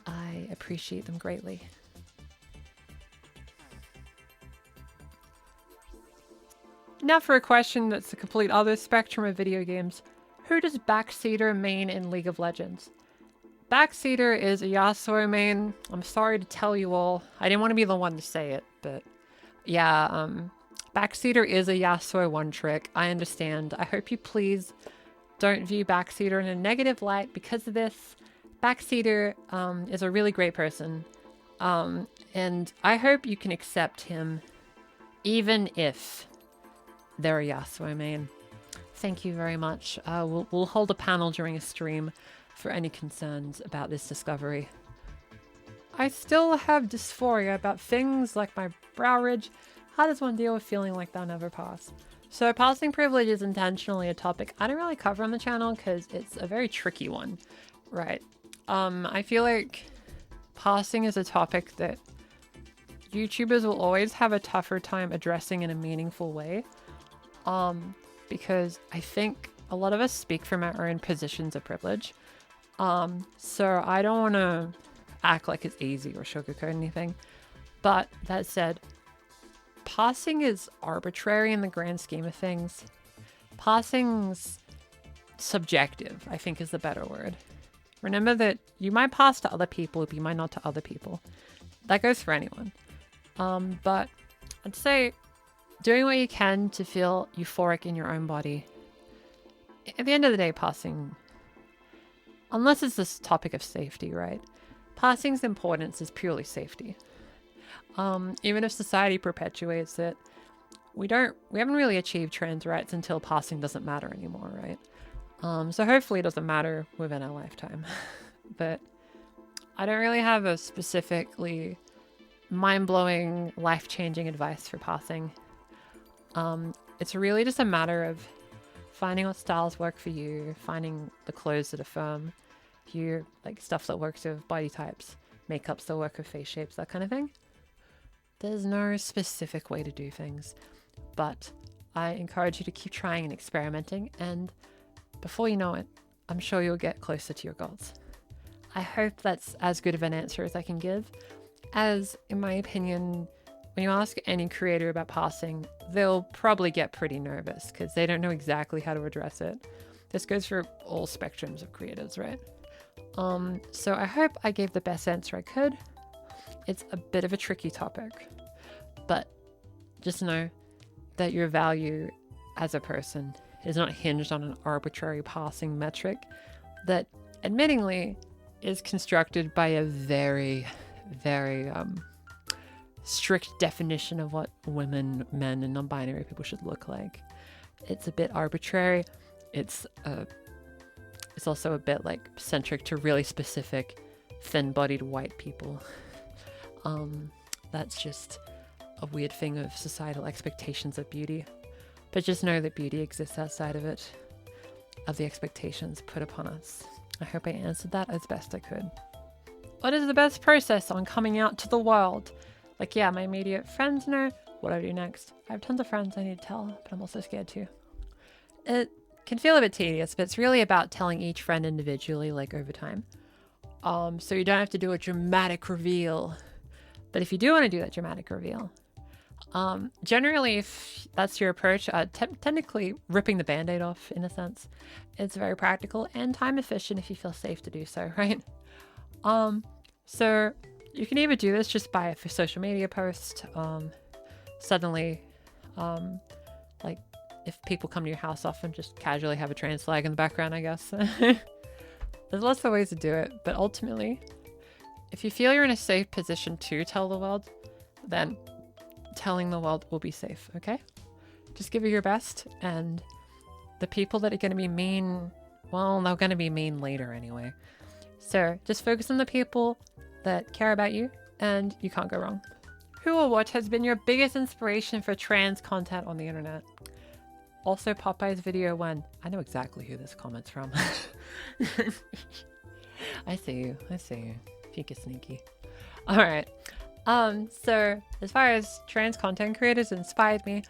I appreciate them greatly. Now for a question that's a complete other spectrum of video games. Who does Backseater main in League of Legends? Backseater is a Yasuo main. I'm sorry to tell you all. I didn't want to be the one to say it, but yeah, Backseater is a Yasuo one trick. I understand. I hope you please don't view Backseater in a negative light because of this. Backseater is a really great person. And I hope you can accept him even if they're a Yasuo main. Thank you very much. We'll hold a panel during a stream for any concerns about this discovery. I still have dysphoria about things like my brow ridge. How does one deal with feeling like they'll never pass? So passing privilege is intentionally a topic I don't really cover on the channel because it's a very tricky one, right? I feel like passing is a topic that YouTubers will always have a tougher time addressing in a meaningful way. Because I think a lot of us speak from our own positions of privilege. So I don't want to act like it's easy or sugarcoat anything. But that said, passing is arbitrary in the grand scheme of things. Passing's subjective, I think is the better word. Remember that you might pass to other people, but you might not to other people. That goes for anyone. But I'd say doing what you can to feel euphoric in your own body. At the end of the day, passing, unless it's this topic of safety, right? Passing's importance is purely safety. Even if society perpetuates it, we haven't really achieved trans rights until passing doesn't matter anymore, right? So hopefully it doesn't matter within our lifetime. But I don't really have a specifically mind-blowing, life-changing advice for passing. It's really just a matter of finding what styles work for you, finding the clothes that affirm you, like stuff that works with body types, makeups that work with face shapes, that kind of thing. There's no specific way to do things, but I encourage you to keep trying and experimenting, and before you know it, I'm sure you'll get closer to your goals. I hope that's as good of an answer as I can give, as in my opinion, when you ask any creator about passing, they'll probably get pretty nervous because they don't know exactly how to address it. This goes for all spectrums of creators, right? So I hope I gave the best answer I could. It's a bit of a tricky topic, but just know that your value as a person is not hinged on an arbitrary passing metric that, admittingly, is constructed by a very, very strict definition of what women, men, and non-binary people should look like. It's a bit arbitrary. It's also a bit like centric to really specific thin-bodied white people. That's just a weird thing of societal expectations of beauty. But just know that beauty exists outside of it, of the expectations put upon us. I hope I answered that as best I could. What is the best process on coming out to the world? Like, yeah, my immediate friends know what I do next. I have tons of friends I need to tell, but I'm also scared too. It can feel a bit tedious, but it's really about telling each friend individually, like over time. So you don't have to do a dramatic reveal. But if you do want to do that dramatic reveal, generally, if that's your approach, technically ripping the band-aid off, in a sense, it's very practical and time efficient if you feel safe to do so, right? So you can either do this just by a social media post. Suddenly, like if people come to your house often, just casually have a trans flag in the background, I guess. There's lots of ways to do it, but ultimately, if you feel you're in a safe position to tell the world, then telling the world will be safe, okay? Just give it your best, and the people that are going to be mean, well, they're going to be mean later anyway. So just focus on the people that care about you, and you can't go wrong. Who or what has been your biggest inspiration for trans content on the internet? Also, Popeye's video 1. I know exactly who this comment's from. I see you. Peek is sneaky. All right. So as far as trans content creators inspired me,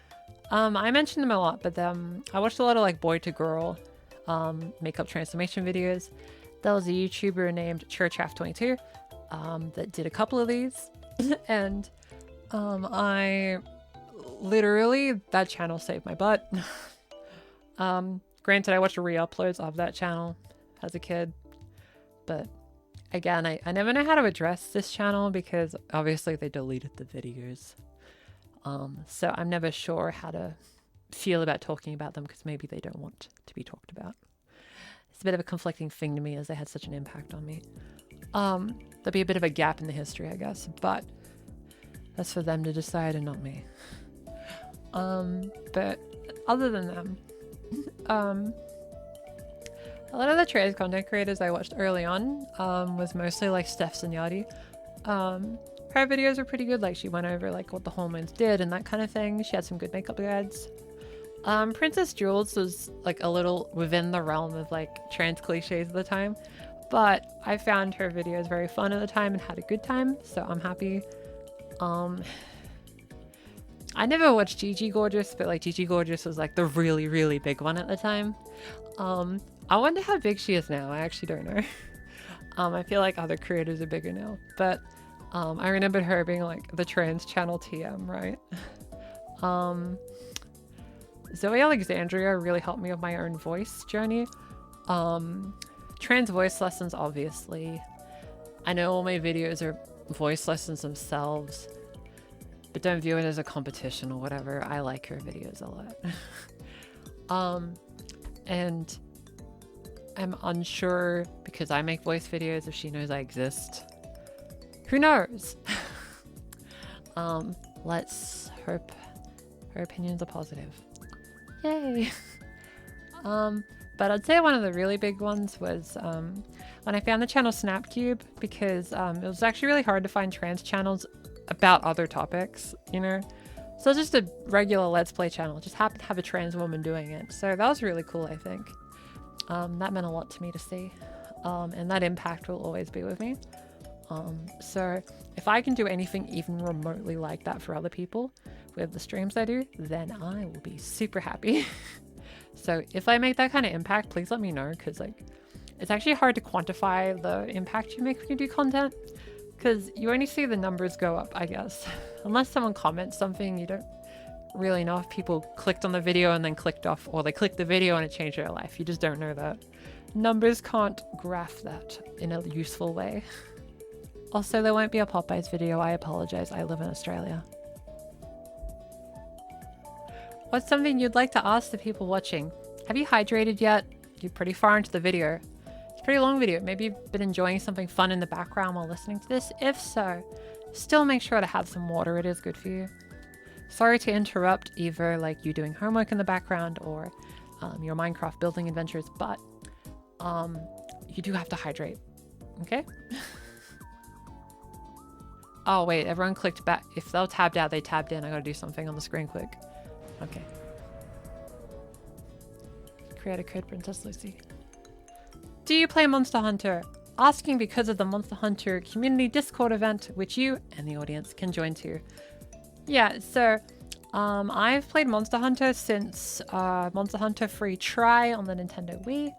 I mentioned them a lot, but I watched a lot of like boy to girl makeup transformation videos. There was a YouTuber named Churchcraft22 that did a couple of these, and I literally, that channel saved my butt. Granted, I watched re-uploads of that channel as a kid, but again, I never know how to address this channel because obviously they deleted the videos. So I'm never sure how to feel about talking about them because maybe they don't want to be talked about. It's a bit of a conflicting thing to me as they had such an impact on me. There'll be a bit of a gap in the history, I guess, but that's for them to decide and not me. But other than them, a lot of the trans content creators I watched early on was mostly like Steph Signati. Her videos were pretty good. Like she went over like what the hormones did and that kind of thing. She had some good makeup guides. Princess Jules was like a little within the realm of like trans cliches at the time, but I found her videos very fun at the time and had a good time, so I'm happy. I never watched Gigi Gorgeous, but like Gigi Gorgeous was like the really, really big one at the time. I wonder how big she is now. I actually don't know. I feel like other creators are bigger now, but I remember her being like the trans channel TM, right? Zoe Alexandria really helped me with my own voice journey. Trans voice lessons, obviously. I know all my videos are voice lessons themselves, but don't view it as a competition or whatever. I like her videos a lot. And I'm unsure because I make voice videos if she knows I exist. Who knows? Let's hope her opinions are positive. Yay! But I'd say one of the really big ones was when I found the channel Snapcube, because it was actually really hard to find trans channels about other topics, you know? So it's just a regular Let's Play channel. It just happened to have a trans woman doing it. So that was really cool, I think. That meant a lot to me to see. And that impact will always be with me. So if I can do anything even remotely like that for other people with the streams I do, then I will be super happy. So if I make that kind of impact, please let me know, because like it's actually hard to quantify the impact you make when you do content, because you only see the numbers go up, I guess. Unless someone comments something, you don't really know if people clicked on the video and then clicked off, or they clicked the video and it changed their life. You just don't know that. Numbers can't graph that in a useful way. Also, there won't be a Popeyes video. I apologize. I live in Australia. What's something you'd like to ask the people watching? Have you hydrated yet? You're pretty far into the video. It's a pretty long video. Maybe you've been enjoying something fun in the background while listening to this. If so, still make sure to have some water. It is good for you. Sorry to interrupt either like you doing homework in the background or your Minecraft building adventures, but you do have to hydrate. Okay? Oh wait, everyone clicked back. If they'll tabbed out, they tabbed in. I gotta do something on the screen quick. Okay. Create a code, Princess Lucy. Do you play Monster Hunter? Asking because of the Monster Hunter community Discord event, which you and the audience can join to. Yeah, so I've played Monster Hunter since Monster Hunter Free Try on the Nintendo Wii.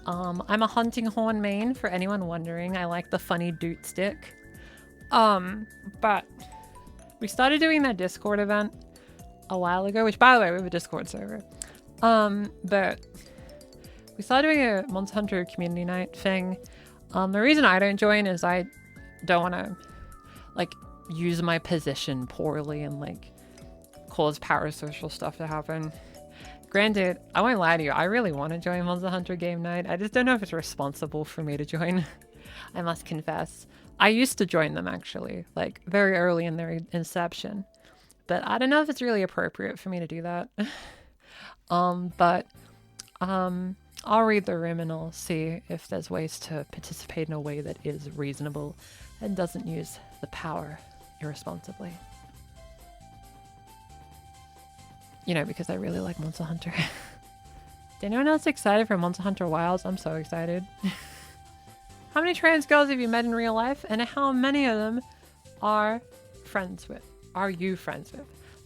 I'm a hunting horn main, for anyone wondering. I like the funny doot stick. But we started doing that Discord event a while ago, which, by the way, we have a Discord server. But we started doing a Monster Hunter community night thing. The reason I don't join is I don't want to, like, use my position poorly and, like, cause parasocial stuff to happen. Granted, I won't lie to you, I really want to join Monster Hunter game night. I just don't know if it's responsible for me to join. I must confess. I used to join them, actually, like, very early in their inception. But I don't know if it's really appropriate for me to do that. I'll read the room and I'll see if there's ways to participate in a way that is reasonable and doesn't use the power irresponsibly. You know, because I really like Monster Hunter. Is anyone else excited for Monster Hunter Wilds? I'm so excited. How many trans girls have you met in real life, and how many of them are you friends with?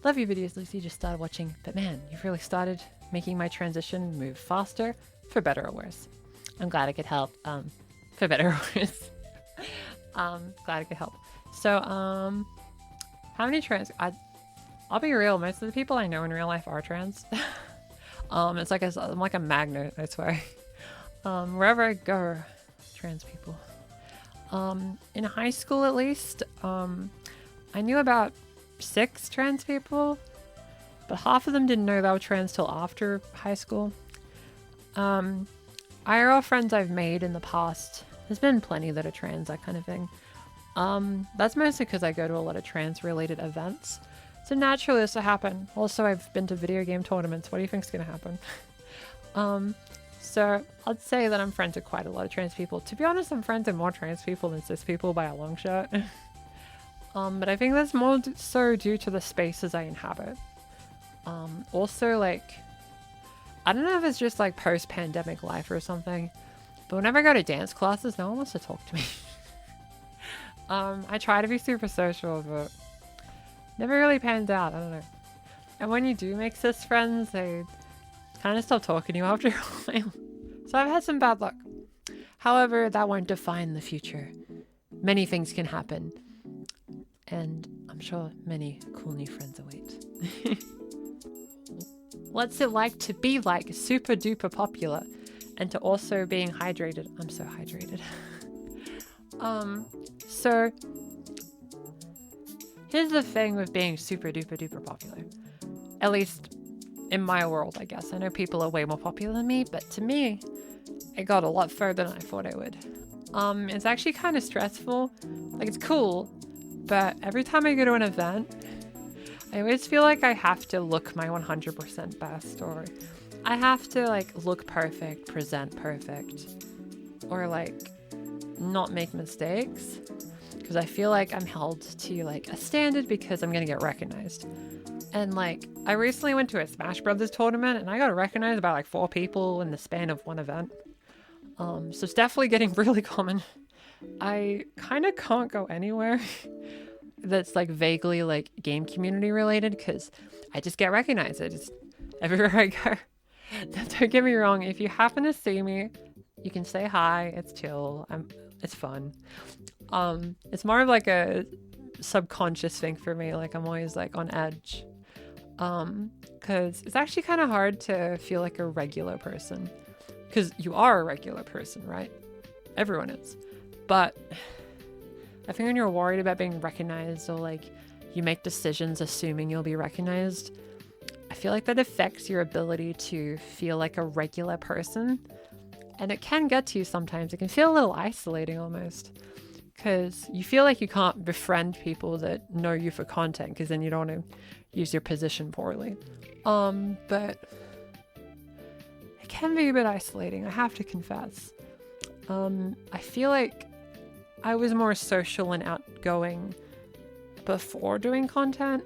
Love your videos, Lucy. Just started watching, but man, you've really started making my transition move faster, for better or worse. I'm glad I could help. For better or worse. Glad I could help. So, how many trans? I'll be real. Most of the people I know in real life are trans. It's like I'm like a magnet. I swear. Wherever I go, trans people. In high school, at least, I knew about 6 trans people, but half of them didn't know they were trans till after high school. IRL friends I've made in the past, there's been plenty that are trans, that kind of thing. That's mostly because I go to a lot of trans-related events. So naturally this will happen. Also, I've been to video game tournaments. What do you think's gonna happen? So I'd say that I'm friends with quite a lot of trans people. To be honest, I'm friends with more trans people than cis people by a long shot. But I think that's more so due to the spaces I inhabit. Also, like, I don't know if it's just like post-pandemic life or something, but whenever I go to dance classes, no one wants to talk to me. I try to be super social, but never really pans out. I don't know. And when you do make cis friends, they kind of stop talking to you after a while. So I've had some bad luck. However, that won't define the future. Many things can happen. And I'm sure many cool new friends await. What's it like to be like super duper popular and to also being hydrated? I'm so hydrated. So here's the thing with being super duper duper popular. At least in my world, I guess. I know people are way more popular than me, but to me, it got a lot further than I thought it would. It's actually kind of stressful. Like, it's cool, but every time I go to an event, I always feel like I have to look my 100% best, or I have to, like, look perfect, present perfect, or, like, not make mistakes, because I feel like I'm held to, like, a standard because I'm gonna get recognized. And, like, I recently went to a Smash Brothers tournament, and I got recognized by, like, 4 people in the span of one event. So it's definitely getting really common. I kind of can't go anywhere that's, like, vaguely, like, game community related, because I just get recognized. I just, everywhere I go. Don't get me wrong, if you happen to see me, you can say hi. It's chill. It's fun. It's more of like a subconscious thing for me. Like, I'm always, like, on edge. Because it's actually kind of hard to feel like a regular person. Because you are a regular person, right? Everyone is. But I think when you're worried about being recognized, or, like, you make decisions assuming you'll be recognized, I feel like that affects your ability to feel like a regular person. And it can get to you sometimes. It can feel a little isolating almost. Because you feel like you can't befriend people that know you for content, because then you don't want to use your position poorly. But it can be a bit isolating, I have to confess. I feel like I was more social and outgoing before doing content.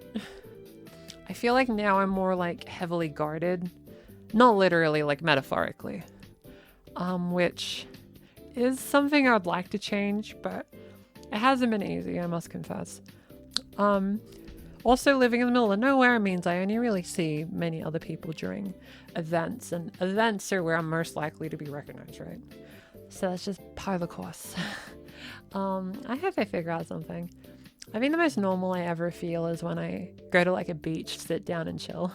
I feel like now I'm more, like, heavily guarded. Not literally, like, metaphorically. Which is something I would like to change, but it hasn't been easy, I must confess. Also, living in the middle of nowhere means I only really see many other people during events, and events are where I'm most likely to be recognized, right? So that's just part of the course. I hope I figure out something. I think the most normal I ever feel is when I go to like a beach, sit down and chill.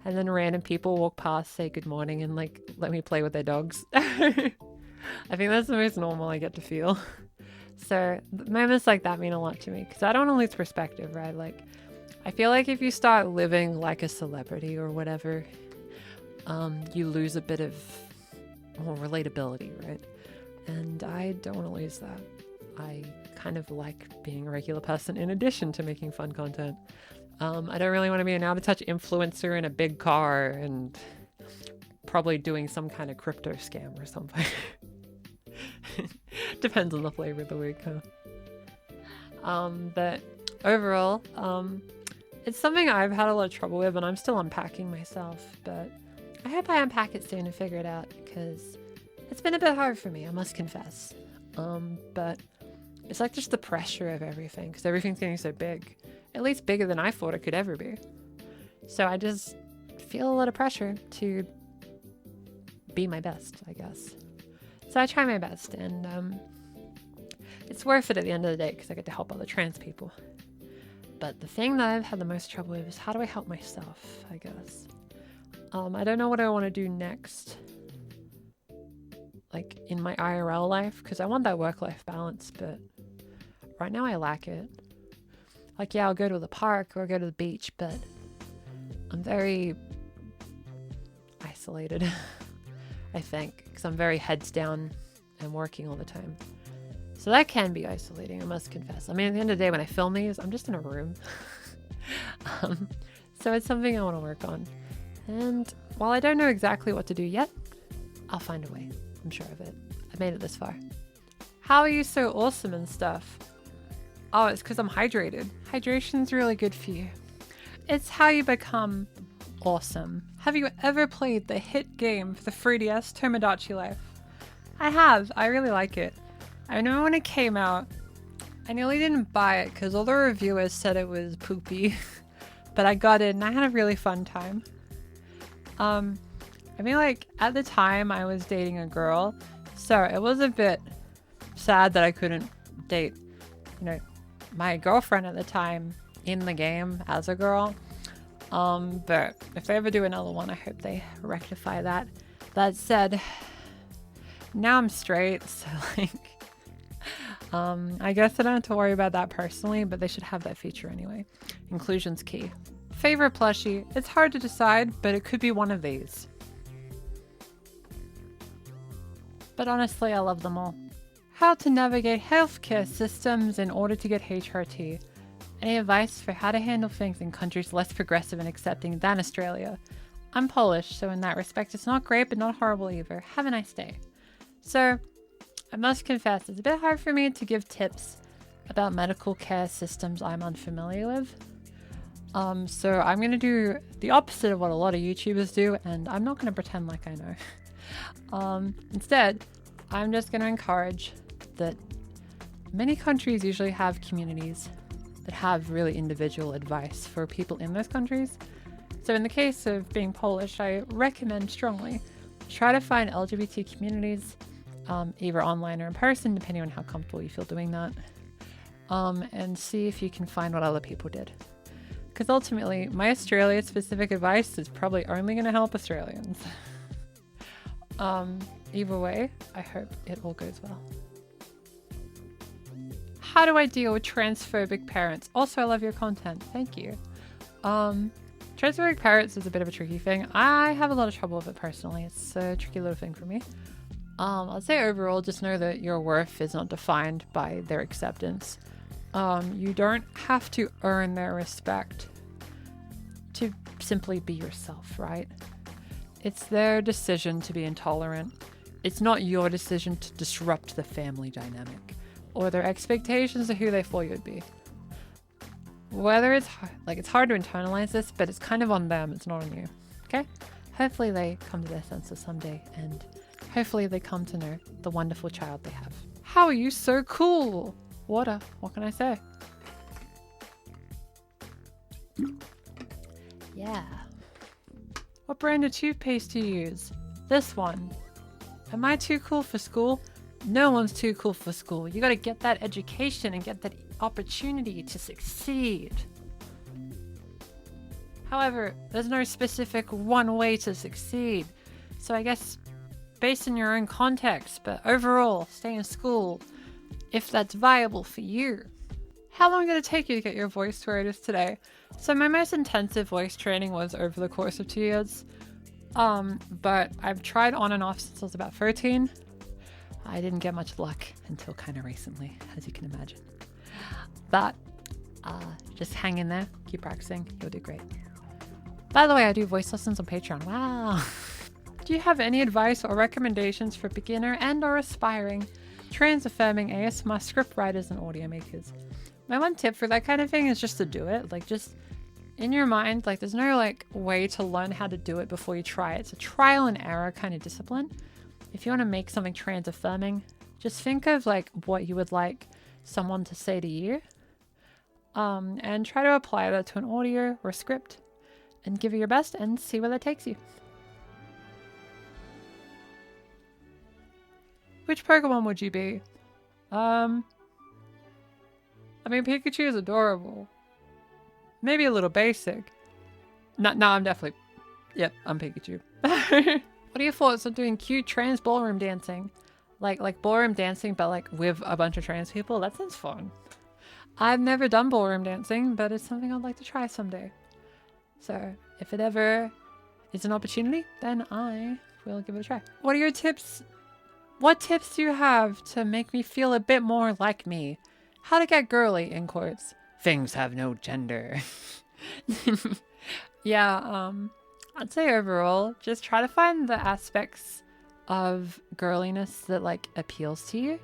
And then random people walk past, say good morning, and like let me play with their dogs. I think that's the most normal I get to feel. So moments like that mean a lot to me because I don't want to lose perspective, right? Like, I feel like if you start living like a celebrity or whatever, you lose a bit of more relatability, right? And I don't want to lose that. I kind of like being a regular person in addition to making fun content. I don't really want to be an out-of-touch influencer in a big car and probably doing some kind of crypto scam or something. Depends on the flavor of the week, huh? But overall, it's something I've had a lot of trouble with and I'm still unpacking myself, but I hope I unpack it soon and figure it out because it's been a bit hard for me, I must confess. But it's like just the pressure of everything because everything's getting so big. At least bigger than I thought it could ever be. So I just feel a lot of pressure to be my best, I guess. So I try my best and it's worth it at the end of the day because I get to help other trans people. But the thing that I've had the most trouble with is how do I help myself, I guess. I don't know what I want to do next, like in my IRL life, because I want that work-life balance, but right now I lack it. Like, yeah, I'll go to the park or go to the beach, but I'm very isolated, I think, because I'm very heads down and working all the time. So that can be isolating, I must confess. I mean, at the end of the day, when I film these, I'm just in a room. So it's something I want to work on. And while I don't know exactly what to do yet, I'll find a way. I'm sure of it. I've made it this far. How are you so awesome and stuff? Oh, it's because I'm hydrated. Hydration's really good for you. It's how you become awesome. Have you ever played the hit game for the 3DS, Tomodachi Life? I have. I really like it. I know when it came out, I nearly didn't buy it because all the reviewers said it was poopy. But I got it and I had a really fun time. I mean, like, at the time I was dating a girl, so it was a bit sad that I couldn't date, my girlfriend at the time in the game as a girl. But if they ever do another one, I hope they rectify that. That said, now I'm straight, so I guess I don't have to worry about that personally, but they should have that feature anyway. Inclusion's key. Favorite plushie? It's hard to decide, but it could be one of these. But honestly, I love them all. How to navigate healthcare systems in order to get HRT. Any advice for how to handle things in countries less progressive and accepting than Australia? I'm Polish, so in that respect, it's not great, but not horrible either. Have a nice day. So, I must confess, it's a bit hard for me to give tips about medical care systems I'm unfamiliar with. So I'm going to do the opposite of what a lot of YouTubers do, and I'm not going to pretend like I know. Instead, I'm just going to encourage that many countries usually have communities that have really individual advice for people in those countries. So in the case of being Polish, I recommend strongly try to find LGBT communities, either online or in person, depending on how comfortable you feel doing that, and see if you can find what other people did. Because ultimately, my Australia-specific advice is probably only going to help Australians. Either way, I hope it all goes well. How do I deal with transphobic parents? Also, I love your content. Thank you. Transphobic parents is a bit of a tricky thing. I have a lot of trouble with it personally. It's a tricky little thing for me. I'll say overall, just know that your worth is not defined by their acceptance. You don't have to earn their respect to simply be yourself, right? It's their decision to be intolerant. It's not your decision to disrupt the family dynamic or their expectations of who they thought you'd be. Whether it's hard to internalize this, but it's kind of on them, it's not on you. Okay? Hopefully they come to their senses someday, and hopefully they come to know the wonderful child they have. How are you so cool? What can I say? What brand of toothpaste do you use? This one. Am I too cool for school? No one's too cool for school. You gotta get that education and get that opportunity to succeed. However, there's no specific one way to succeed. So I guess based on your own context, but overall, stay in school if that's viable for you. How long did it take you to get your voice to where it is today? So my most intensive voice training was over the course of 2 years. But I've tried on and off since I was about 13. I didn't get much luck until kind of recently, as you can imagine. But just hang in there, keep practicing, you'll do great. By the way, I do voice lessons on Patreon. Wow. Do you have any advice or recommendations for beginner and or aspiring trans-affirming ASMR script writers and audio makers? My one tip for that kind of thing is just to do it. Like, just in your mind, like, there's no like way to learn how to do it before you try it. It's a trial and error kind of discipline. If you want to make something trans-affirming, just think of like what you would like someone to say to you, and try to apply that to an audio or a script and give it your best and see where that takes you. Which Pokemon would you be? I mean, Pikachu is adorable. Maybe a little basic. No, I'm definitely... Yep, I'm Pikachu. What are your thoughts on doing cute trans ballroom dancing? Like ballroom dancing, but like with a bunch of trans people? That sounds fun. I've never done ballroom dancing, but it's something I'd like to try someday. So if it ever is an opportunity, then I will give it a try. What are your tips? What tips do you have to make me feel a bit more like me? How to get girly, in quotes. Things have no gender. Yeah, I'd say overall, just try to find the aspects of girliness that like appeals to you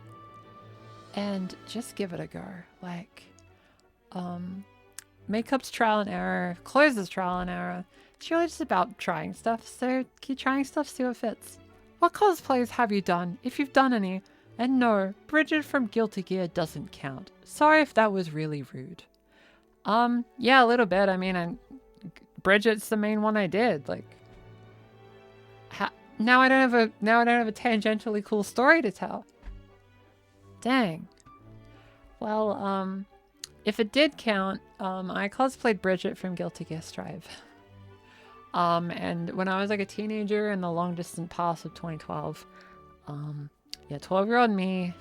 and just give it a go. Like, makeup's trial and error, clothes is trial and error. It's really just about trying stuff, so keep trying stuff, see what fits. What cosplays have you done, if you've done any? And no, Bridget from Guilty Gear doesn't count. Sorry if that was really rude. Yeah, a little bit. I mean, Bridget's the main one I did. Like, now I don't have a tangentially cool story to tell. Dang. Well, if it did count, I cosplayed Bridget from Guilty Gear Strive. And when I was like a teenager in the long distant past of 2012, yeah, 12-year-old me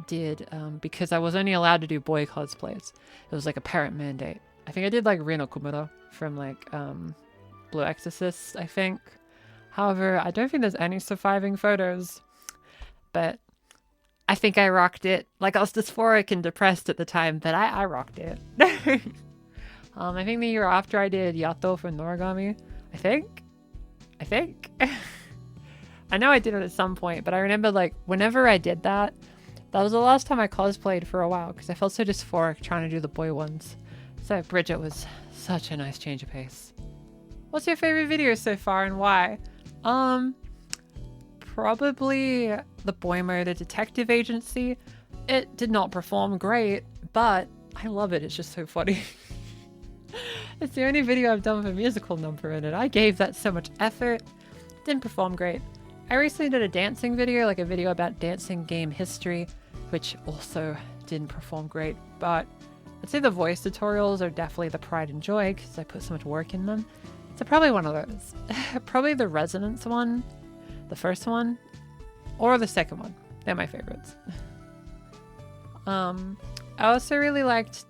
did, because I was only allowed to do boy cosplays. It was like a parent mandate. I think I did like Rin Okumura from like Blue Exorcist, I think. However, I don't think there's any surviving photos, but I think I rocked it. Like, I was dysphoric and depressed at the time, but I rocked it. I think the year after I did Yato from Noragami. I think. I know I did it at some point, but I remember like whenever I did that, that was the last time I cosplayed for a while because I felt so dysphoric trying to do the boy ones. So Bridget was such a nice change of pace. What's your favorite video so far and why? Probably the Boy Murder Detective Agency. It did not perform great, but I love it. It's just so funny. It's the only video I've done with a musical number in it. I gave that so much effort. Didn't perform great. I recently did a dancing video, like a video about dancing game history, which also didn't perform great, but I'd say the voice tutorials are definitely the pride and joy because I put so much work in them. So probably one of those. Probably the Resonance one, the first one, or the second one. They're my favorites. I also really liked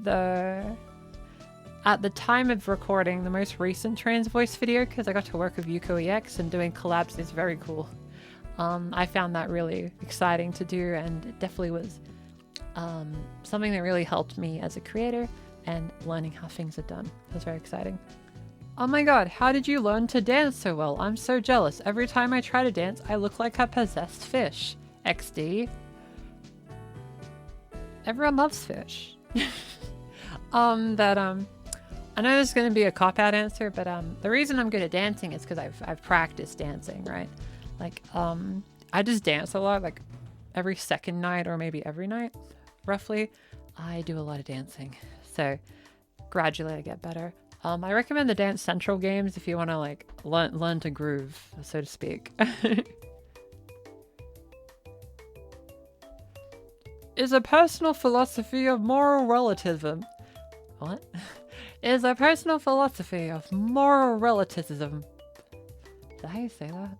at the time of recording, the most recent trans voice video because I got to work with Yuko EX and doing collabs is very cool. I found that really exciting to do, and it definitely was something that really helped me as a creator and learning how things are done. It was very exciting. Oh my god, how did you learn to dance so well? I'm so jealous. Every time I try to dance, I look like a possessed fish. XD. Everyone loves fish. I know this is going to be a cop-out answer, but the reason I'm good at dancing is because I've practiced dancing, right? Like, I just dance a lot, like every second night or maybe every night, roughly. I do a lot of dancing, so gradually I get better. I recommend the Dance Central games if you want to like learn to groove, so to speak. Is a personal philosophy of moral relativism. What? Is a personal philosophy of moral relativism. Is that how you say that?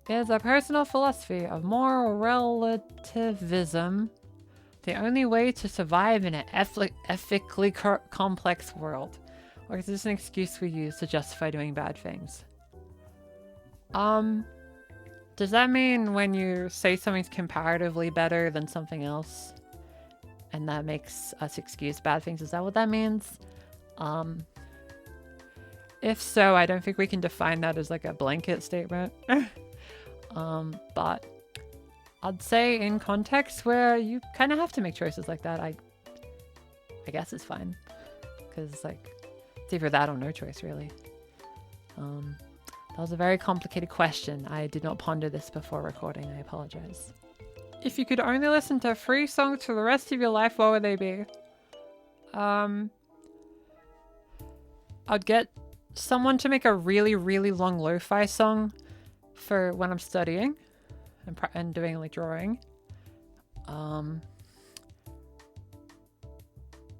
Is a personal philosophy of moral relativism the only way to survive in an ethically complex world? Or is this an excuse we use to justify doing bad things? Does that mean when you say something's comparatively better than something else, and that makes us excuse bad things? Is that what that means? If so, I don't think we can define that as like a blanket statement. But I'd say in contexts where you kind of have to make choices like that, I guess it's fine. Because it's like, it's either that or no choice, really. That was a very complicated question. I did not ponder this before recording. I apologize. If you could only listen to 3 songs for the rest of your life, what would they be? I'd get someone to make a really, really long lo-fi song for when I'm studying and doing like drawing.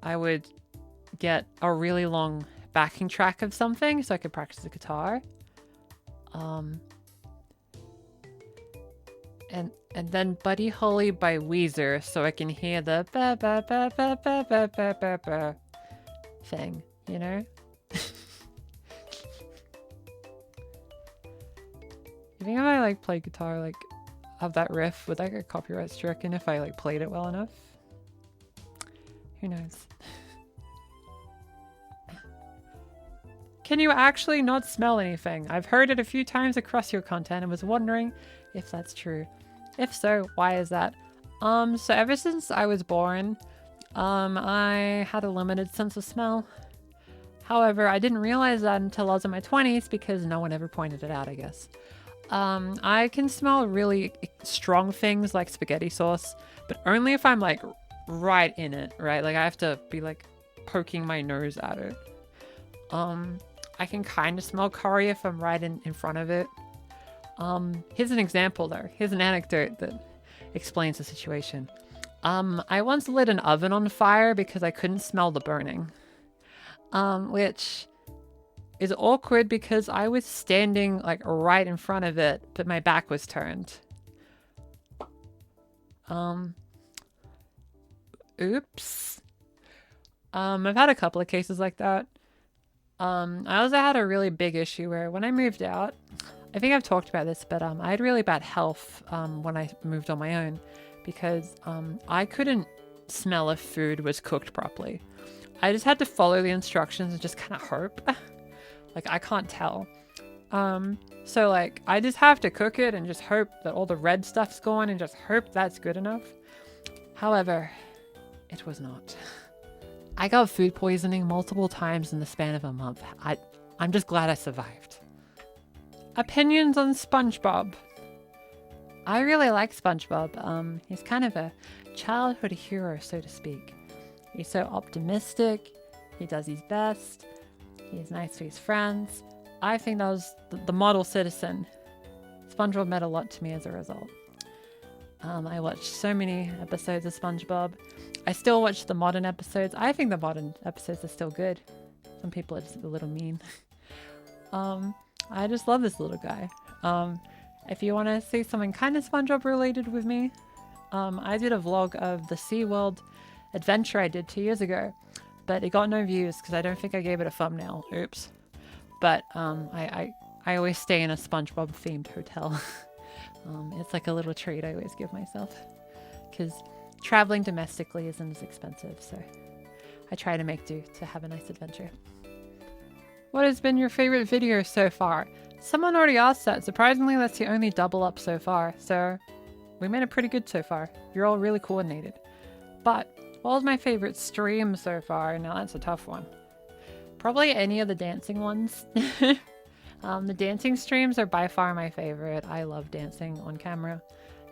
I would get a really long backing track of something so I could practice the guitar. And then Buddy Holly by Weezer so I can hear the ba ba ba ba ba ba ba ba ba thing, you know? You think if I like play guitar, like have that riff, would that get copyright stricken if I like played it well enough? Who knows? Can you actually not smell anything? I've heard it a few times across your content and was wondering if that's true. If so, why is that? So ever since I was born, I had a limited sense of smell. However, I didn't realize that until I was in my 20s because no one ever pointed it out, I guess. I can smell really strong things like spaghetti sauce, but only if I'm like right in it, right? Like I have to be like poking my nose at it. I can kind of smell curry if I'm right in front of it. Here's an example though. Here's an anecdote that explains the situation. I once lit an oven on fire because I couldn't smell the burning. Which is awkward because I was standing like right in front of it, but my back was turned. Oops. I've had a couple of cases like that. I also had a really big issue where when I moved out, I think I've talked about this, but I had really bad health when I moved on my own because I couldn't smell if food was cooked properly. I just had to follow the instructions and just kind of hope. Like, I can't tell. So, like, I just have to cook it and just hope that all the red stuff's gone and just hope that's good enough. However, it was not. I got food poisoning multiple times in the span of a month. I'm just glad I survived. Opinions on SpongeBob. I really like SpongeBob. He's kind of a childhood hero, so to speak. He's so optimistic. He does his best. He's nice to his friends. I think that was the model citizen. SpongeBob meant a lot to me as a result. I watched so many episodes of SpongeBob. I still watch the modern episodes. I think the modern episodes are still good. Some people are just a little mean. I just love this little guy. If you want to see something kind of SpongeBob related with me, I did a vlog of the SeaWorld adventure I did 2 years ago, but it got no views because I don't think I gave it a thumbnail. Oops. But I always stay in a SpongeBob themed hotel. It's like a little treat I always give myself because traveling domestically isn't as expensive, so I try to make do to have a nice adventure. What has been your favorite video so far? Someone already asked that. Surprisingly, that's the only double up so far, so we made it pretty good so far. You're all really coordinated. But what was my favorite stream so far? Now that's a tough one. Probably any of the dancing ones. The dancing streams are by far my favorite. I love dancing on camera.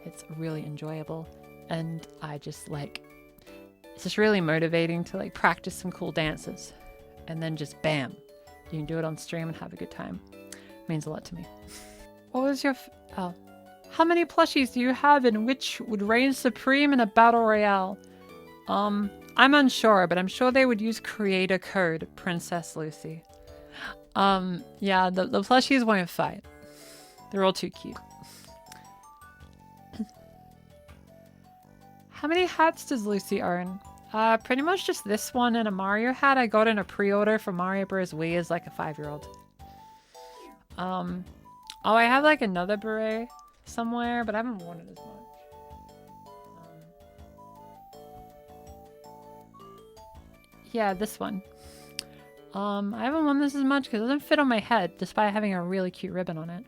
It's really enjoyable. And I just like, it's just really motivating to like practice some cool dances. and then just bam, you can do it on stream and have a good time. It means a lot to me. What was your oh. How many plushies do you have and which would reign supreme in a battle royale? I'm unsure, but I'm sure they would use creator code Princess Lucy. Yeah, the plushies won't fight. They're all too cute. How many hats does Lucy own? Pretty much just this one and a Mario hat I got in a pre-order for Mario Bros. Wii as like a 5-year-old. Oh, I have like another beret somewhere, but I haven't worn it as much. Yeah, this one. I haven't worn this as much because it doesn't fit on my head, despite having a really cute ribbon on it.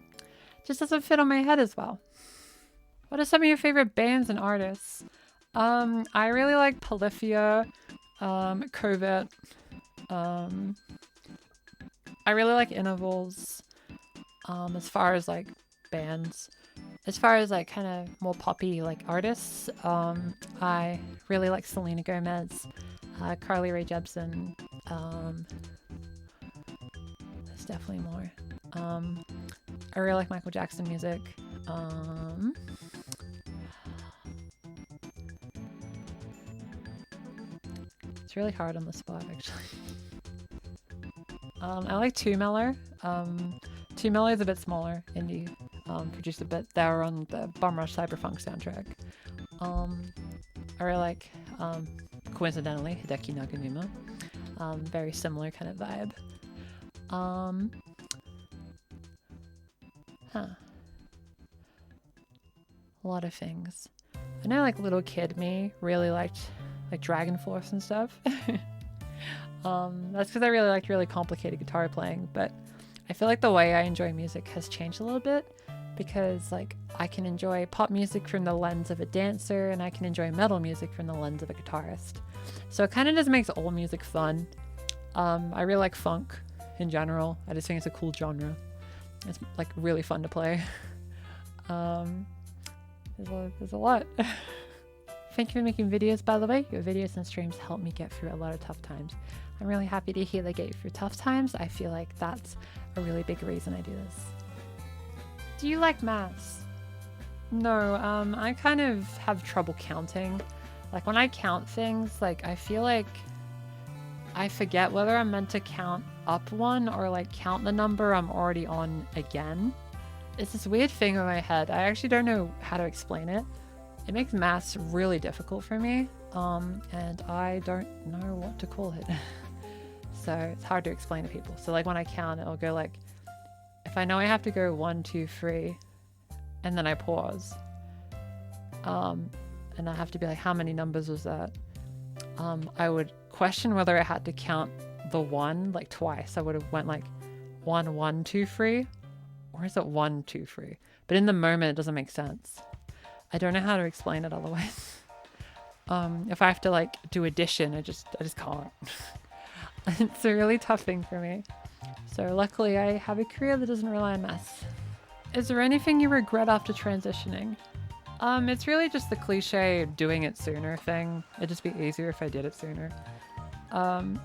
It just doesn't fit on my head as well. What are some of your favorite bands and artists? I really like Polyphia, Covert. I really like Intervals. As far as like bands. As far as like kind of more poppy like artists, I really like Selena Gomez, Carly Rae Jepsen. There's definitely more. I really like Michael Jackson music. It's really hard on the spot, actually. I like Two Mellow. Two Mellow is a bit smaller, indie. Produced a bit. They were on the Bum Rush Cyberpunk soundtrack. I really like, coincidentally, Hideki Naganuma. Very similar kind of vibe. A lot of things. I know like little kid me really liked like Dragon Force and stuff. That's because I really liked really complicated guitar playing, but I feel like the way I enjoy music has changed a little bit because like I can enjoy pop music from the lens of a dancer and I can enjoy metal music from the lens of a guitarist. So it kind of just makes all music fun. I really like funk in general. I just think it's a cool genre. It's like really fun to play. There's a lot. Thank you for making videos, by the way. Your videos and streams help me get through a lot of tough times. I'm really happy to hear they get you through tough times. I feel like that's a really big reason I do this. Do you like maths? No, I kind of have trouble counting. Like when I count things, like I feel like I forget whether I'm meant to count up one or like count the number I'm already on again. It's this weird thing in my head. I actually don't know how to explain it. It makes maths really difficult for me, and I don't know what to call it. So it's hard to explain to people. So like when I count, it'll go like, if I know I have to go 1, 2, 3, and then I pause, and I have to be like, how many numbers was that? I would question whether I had to count the 1 like twice. I would have went like 1, 1, 2, 3, or is it 1, 2, 3? But in the moment, it doesn't make sense. I don't know how to explain it otherwise. If I have to like do addition, I just can't. It's a really tough thing for me. So luckily I have a career that doesn't rely on maths. Is there anything you regret after transitioning? It's really just the cliche doing it sooner thing. It'd just be easier if I did it sooner. Yeah,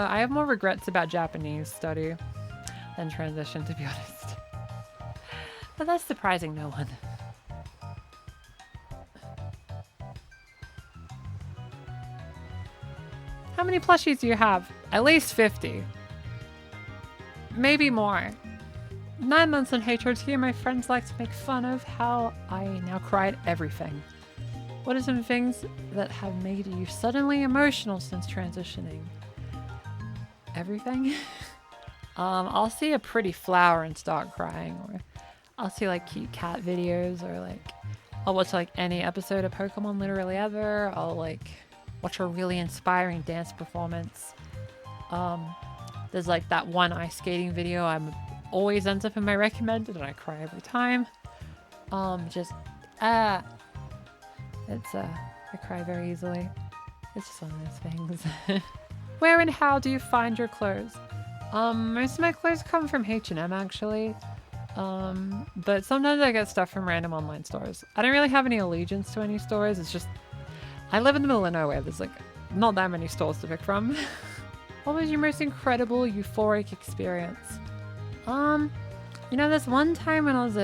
I have more regrets about Japanese study than transition, to be honest. But that's surprising no one. How many plushies do you have? At least 50. Maybe more. 9 months in HRT, my friends like to make fun of how I now cry at everything. What are some things that have made you suddenly emotional since transitioning? Everything? I'll see a pretty flower and start crying, or I'll see like cute cat videos, or like I'll watch like any episode of Pokemon literally ever. I'll like watch a really inspiring dance performance. There's like that one ice skating video I'm always ends up in my recommended and I cry every time. I cry very easily. It's just one of those things. Where and how do you find your clothes? Most of my clothes come from H&M actually. But sometimes I get stuff from random online stores. I don't really have any allegiance to any stores. It's just, I live in the middle of nowhere. There's like not that many stores to pick from. What was your most incredible euphoric experience? You know, there's one time when I was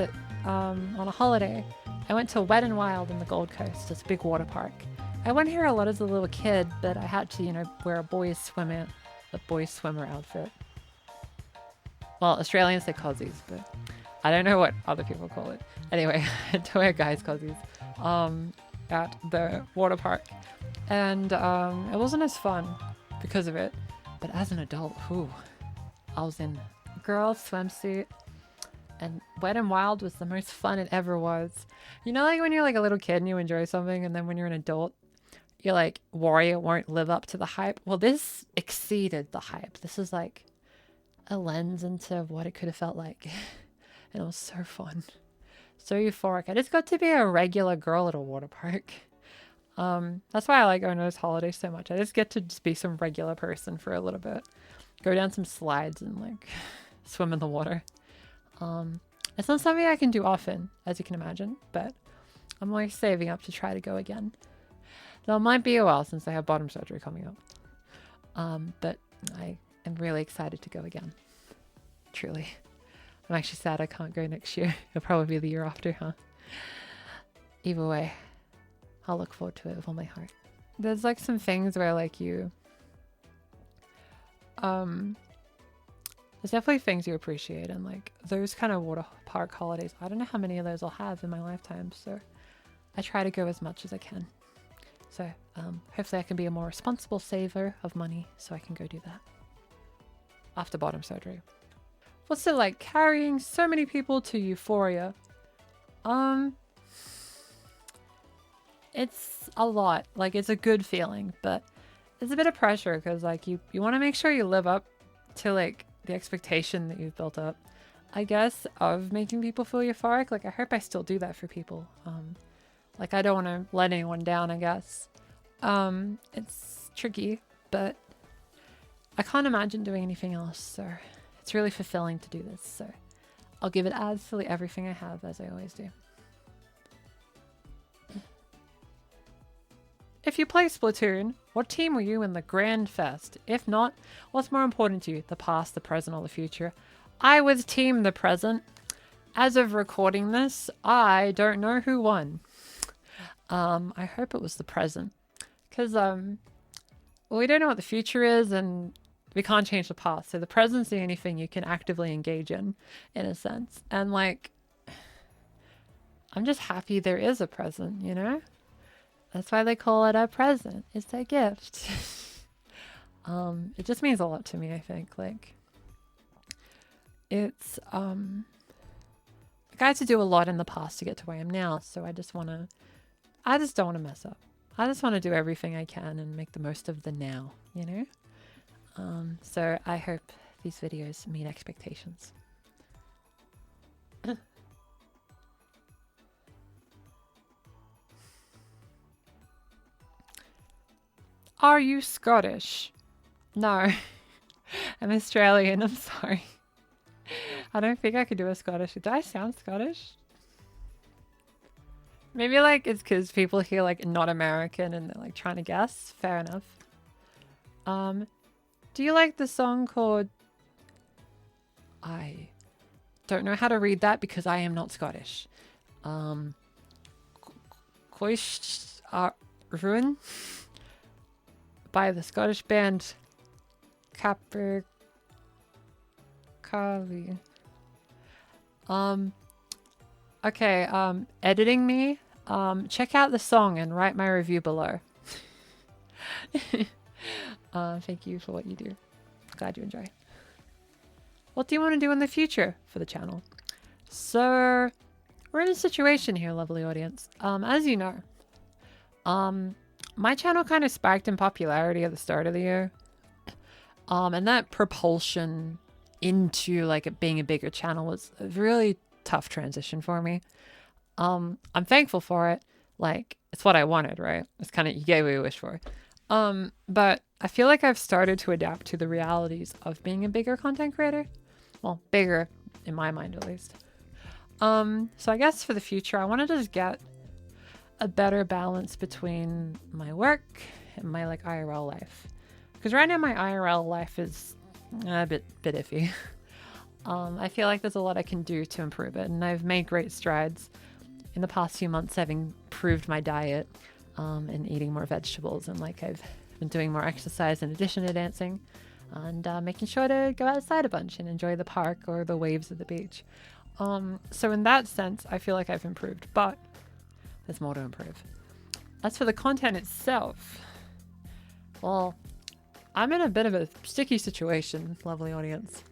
on a holiday, I went to Wet n Wild in the Gold Coast. It's a big water park. I went here a lot as a little kid, but I had to, you know, wear a boys swimmer outfit. Well, Australians say cozies, but I don't know what other people call it. Anyway, I had to wear guys' cozies at the water park. And it wasn't as fun because of it. But as an adult, I was in a girl's swimsuit. And Wet n Wild was the most fun it ever was. You know, like when you're like a little kid and you enjoy something, and then when you're an adult, you're like, worry it won't live up to the hype. Well, this exceeded the hype. This is like a lens into what it could have felt like. And it was so fun. So euphoric. I just got to be a regular girl at a water park. That's why I like going to those holidays so much. I just get to just be some regular person for a little bit. Go down some slides and like swim in the water. It's not something I can do often, as you can imagine, but I'm always saving up to try to go again. Though it might be a while since I have bottom surgery coming up. But I am really excited to go again. Truly. I'm actually sad I can't go next year. It'll probably be the year after, huh? Either way, I'll look forward to it with all my heart. There's like some things where like you... There's definitely things you appreciate, and like those kind of water park holidays, I don't know how many of those I'll have in my lifetime, so I try to go as much as I can. So hopefully I can be a more responsible saver of money so I can go do that after bottom surgery. What's it like carrying so many people to Euphoria? It's a lot. Like, it's a good feeling, but it's a bit of pressure because like you want to make sure you live up to like the expectation that you've built up, I guess, of making people feel euphoric. Like, I hope I still do that for people. Like, I don't want to let anyone down, I guess. It's tricky, but I can't imagine doing anything else, so it's really fulfilling to do this, so I'll give it absolutely everything I have, as I always do. If you play Splatoon, what team were you in the Grand Fest? If not, what's more important to you, the past, the present, or the future? I was team the present. As of recording this, I don't know who won. I hope it was the present. Because, we don't know what the future is, and we can't change the past. So the present's the only thing you can actively engage in a sense. And, like, I'm just happy there is a present, you know? That's why they call it a present. It's a gift. It just means a lot to me, I think. Like, it's, I had to do a lot in the past to get to where I am now. So I just don't want to mess up. I just want to do everything I can and make the most of the now, you know? So I hope these videos meet expectations. Are you Scottish? No. I'm Australian, I'm sorry. I don't think I could do a Scottish. Do I sound Scottish? Maybe like it's because people hear like not American and they're like trying to guess. Fair enough. Do you like the song called... I don't know how to read that because I am not Scottish. Coist Ruin by the Scottish band Capercaillie. Okay, editing me. Check out the song and write my review below. Thank you for what you do. Glad you enjoy. What do you want to do in the future for the channel? So, we're in a situation here, lovely audience. As you know, my channel kind of spiked in popularity at the start of the year. And that propulsion into like it being a bigger channel was a really tough transition for me. I'm thankful for it. Like, it's what I wanted, right? It's kind of, you get what you wish for. But I feel like I've started to adapt to the realities of being a bigger content creator. Well, bigger in my mind, at least. So I guess for the future, I want to just get a better balance between my work and my like IRL life. Because right now my IRL life is a bit iffy. I feel like there's a lot I can do to improve it, and I've made great strides in the past few months. I've improved my diet and eating more vegetables, and like I've been doing more exercise in addition to dancing, and making sure to go outside a bunch and enjoy the park or the waves of the beach. So in that sense, I feel like I've improved, but there's more to improve. As for the content itself, well, I'm in a bit of a sticky situation, lovely audience.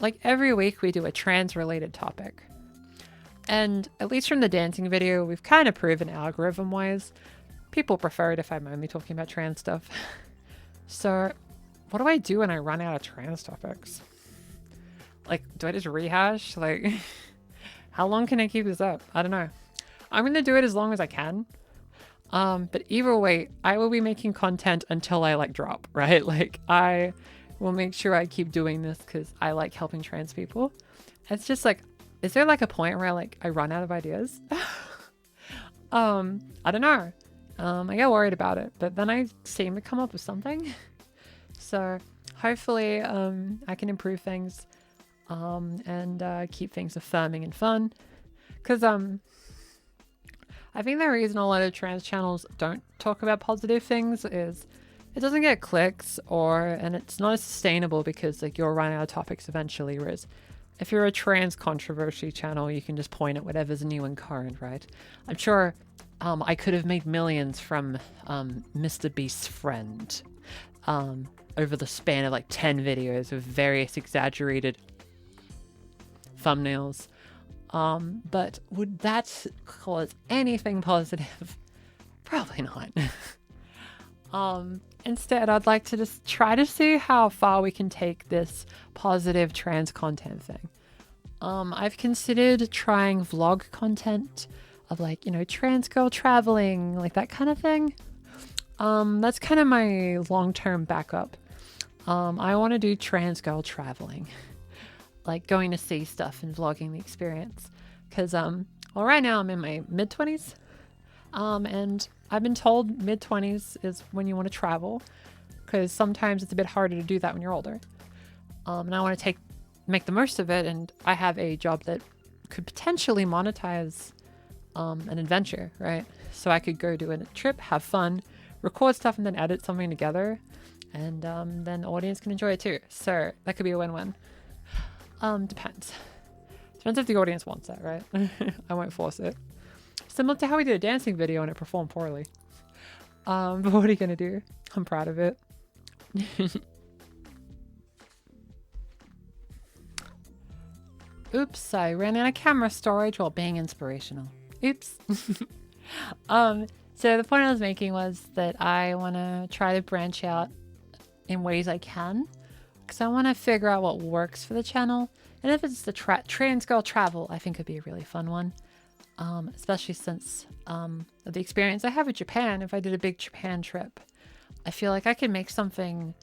Like every week we do a trans-related topic. And at least from the dancing video, we've kind of proven algorithm-wise, people prefer it if I'm only talking about trans stuff. So what do I do when I run out of trans topics? Like, do I just rehash? Like, how long can I keep this up? I don't know. I'm going to do it as long as I can. But either way, I will be making content until I like drop, right? Like I will make sure I keep doing this because I like helping trans people. It's just like, is there like a point where I run out of ideas? I don't know. I get worried about it, but then I seem to come up with something. So hopefully I can improve things and keep things affirming and fun. Because I think the reason a lot of trans channels don't talk about positive things is it doesn't get clicks and it's not as sustainable because like you'll run out of topics eventually. Whereas if you're a trans controversy channel, you can just point at whatever's new and current, right? I'm sure I could have made millions from Mr. Beast's friend over the span of like 10 videos with various exaggerated thumbnails. But would that cause anything positive? Probably not. Instead, I'd like to just try to see how far we can take this positive trans content thing. I've considered trying vlog content of like, trans girl traveling, like that kind of thing. That's kind of my long-term backup. I want to do trans girl traveling. Like going to see stuff and vlogging the experience. Because, right now I'm in my mid-20s. And I've been told mid-20s is when you want to travel. Because sometimes it's a bit harder to do that when you're older. And I want to make the most of it. And I have a job that could potentially monetize an adventure, right? So I could go do a trip, have fun, record stuff, and then edit something together. And then the audience can enjoy it too. So that could be a win-win. Depends. Depends if the audience wants that, right? I won't force it. Similar to how we did a dancing video and it performed poorly. But what are you gonna do? I'm proud of it. Oops, I ran out of camera storage while being inspirational. Oops. So the point I was making was that I want to try to branch out in ways I can. Because I want to figure out what works for the channel. And if it's the trans girl travel, I think it'd be a really fun one. Especially since of the experience I have with Japan. If I did a big Japan trip, I feel like I could make something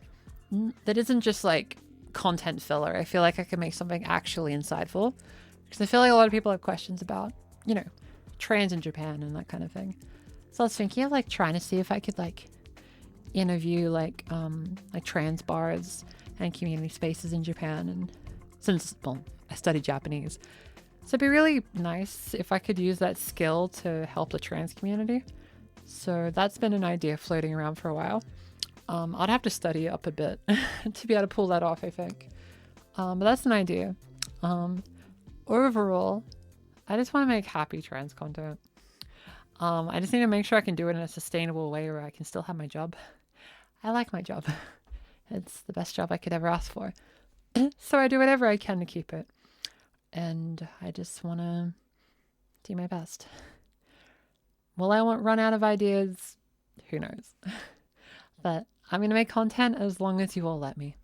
that isn't just like content filler. I feel like I could make something actually insightful. Because I feel like a lot of people have questions about, trans in Japan and that kind of thing. So I was thinking of like trying to see if I could like interview like trans bars and community spaces in Japan. And since, I studied Japanese, so it'd be really nice if I could use that skill to help the trans community. So that's been an idea floating around for a while. I'd have to study up a bit to be able to pull that off, I think. But that's an idea. Overall, I just want to make happy trans content. I just need to make sure I can do it in a sustainable way where I can still have my job. I like my job. It's the best job I could ever ask for. So I do whatever I can to keep it. And I just want to do my best. Will I run out of ideas? Who knows? But I'm going to make content as long as you all let me.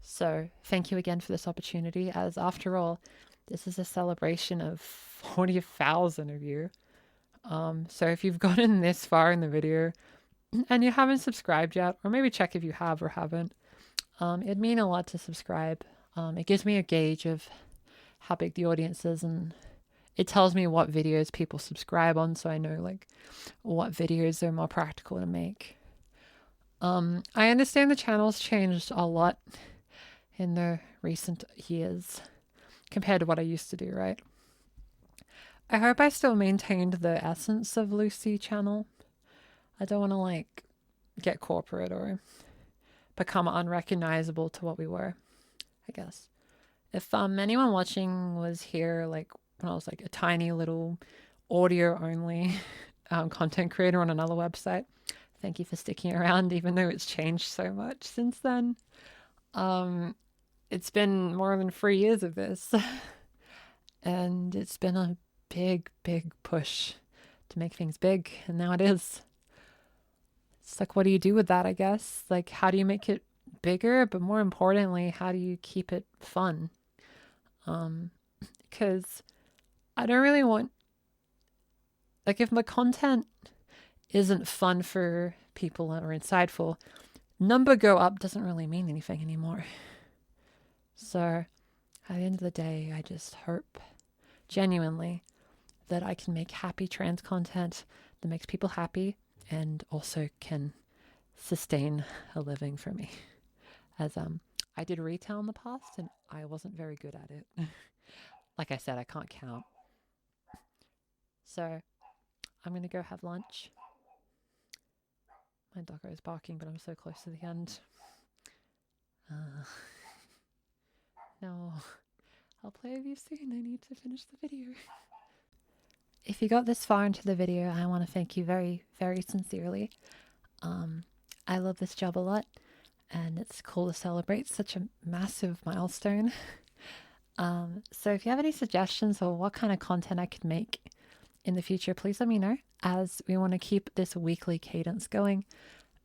So thank you again for this opportunity, as after all, this is a celebration of 40,000 of you. So if you've gotten this far in the video and you haven't subscribed yet, or maybe check if you have or haven't, it'd mean a lot to subscribe. It gives me a gauge of how big the audience is, and it tells me what videos people subscribe on, so I know like what videos are more practical to make. I understand the channel's changed a lot in the recent years compared to what I used to do, right? I hope I still maintained the essence of Lucy channel. I don't want to like get corporate or become unrecognizable to what we were, I guess. If anyone watching was here like when I was like a tiny little audio only content creator on another website, thank you for sticking around even though it's changed so much since then. It's been more than 3 years of this and it's been a big push to make things big, and now it is. It's like, what do you do with that, I guess? Like, how do you make it bigger, but more importantly, how do you keep it fun? Because I don't really want, like, if my content isn't fun for people or insightful, number go up doesn't really mean anything anymore. So at the end of the day, I just hope genuinely that I can make happy trans content that makes people happy and also can sustain a living for me. As I did retail in the past and I wasn't very good at it. Like I said, I can't count. So I'm going to go have lunch. My doggo is barking, but I'm so close to the end. No, I'll play with you soon. I need to finish the video. If you got this far into the video, I want to thank you very, very sincerely. I love this job a lot, and it's cool to celebrate such a massive milestone. So if you have any suggestions or what kind of content I could make in the future, please let me know, as we want to keep this weekly cadence going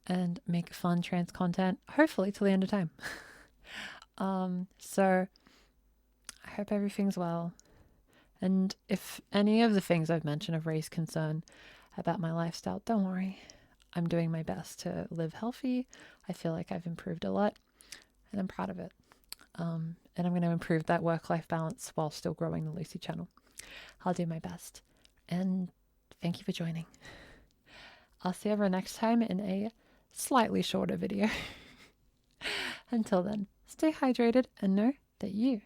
and make fun trans content, hopefully till the end of time. So I hope everything's well. And if any of the things I've mentioned have raised concern about my lifestyle, don't worry. I'm doing my best to live healthy. I feel like I've improved a lot and I'm proud of it. And I'm going to improve that work-life balance while still growing the Lucy channel. I'll do my best. And thank you for joining. I'll see everyone next time in a slightly shorter video. Until then, stay hydrated and know that you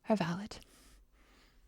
are valid.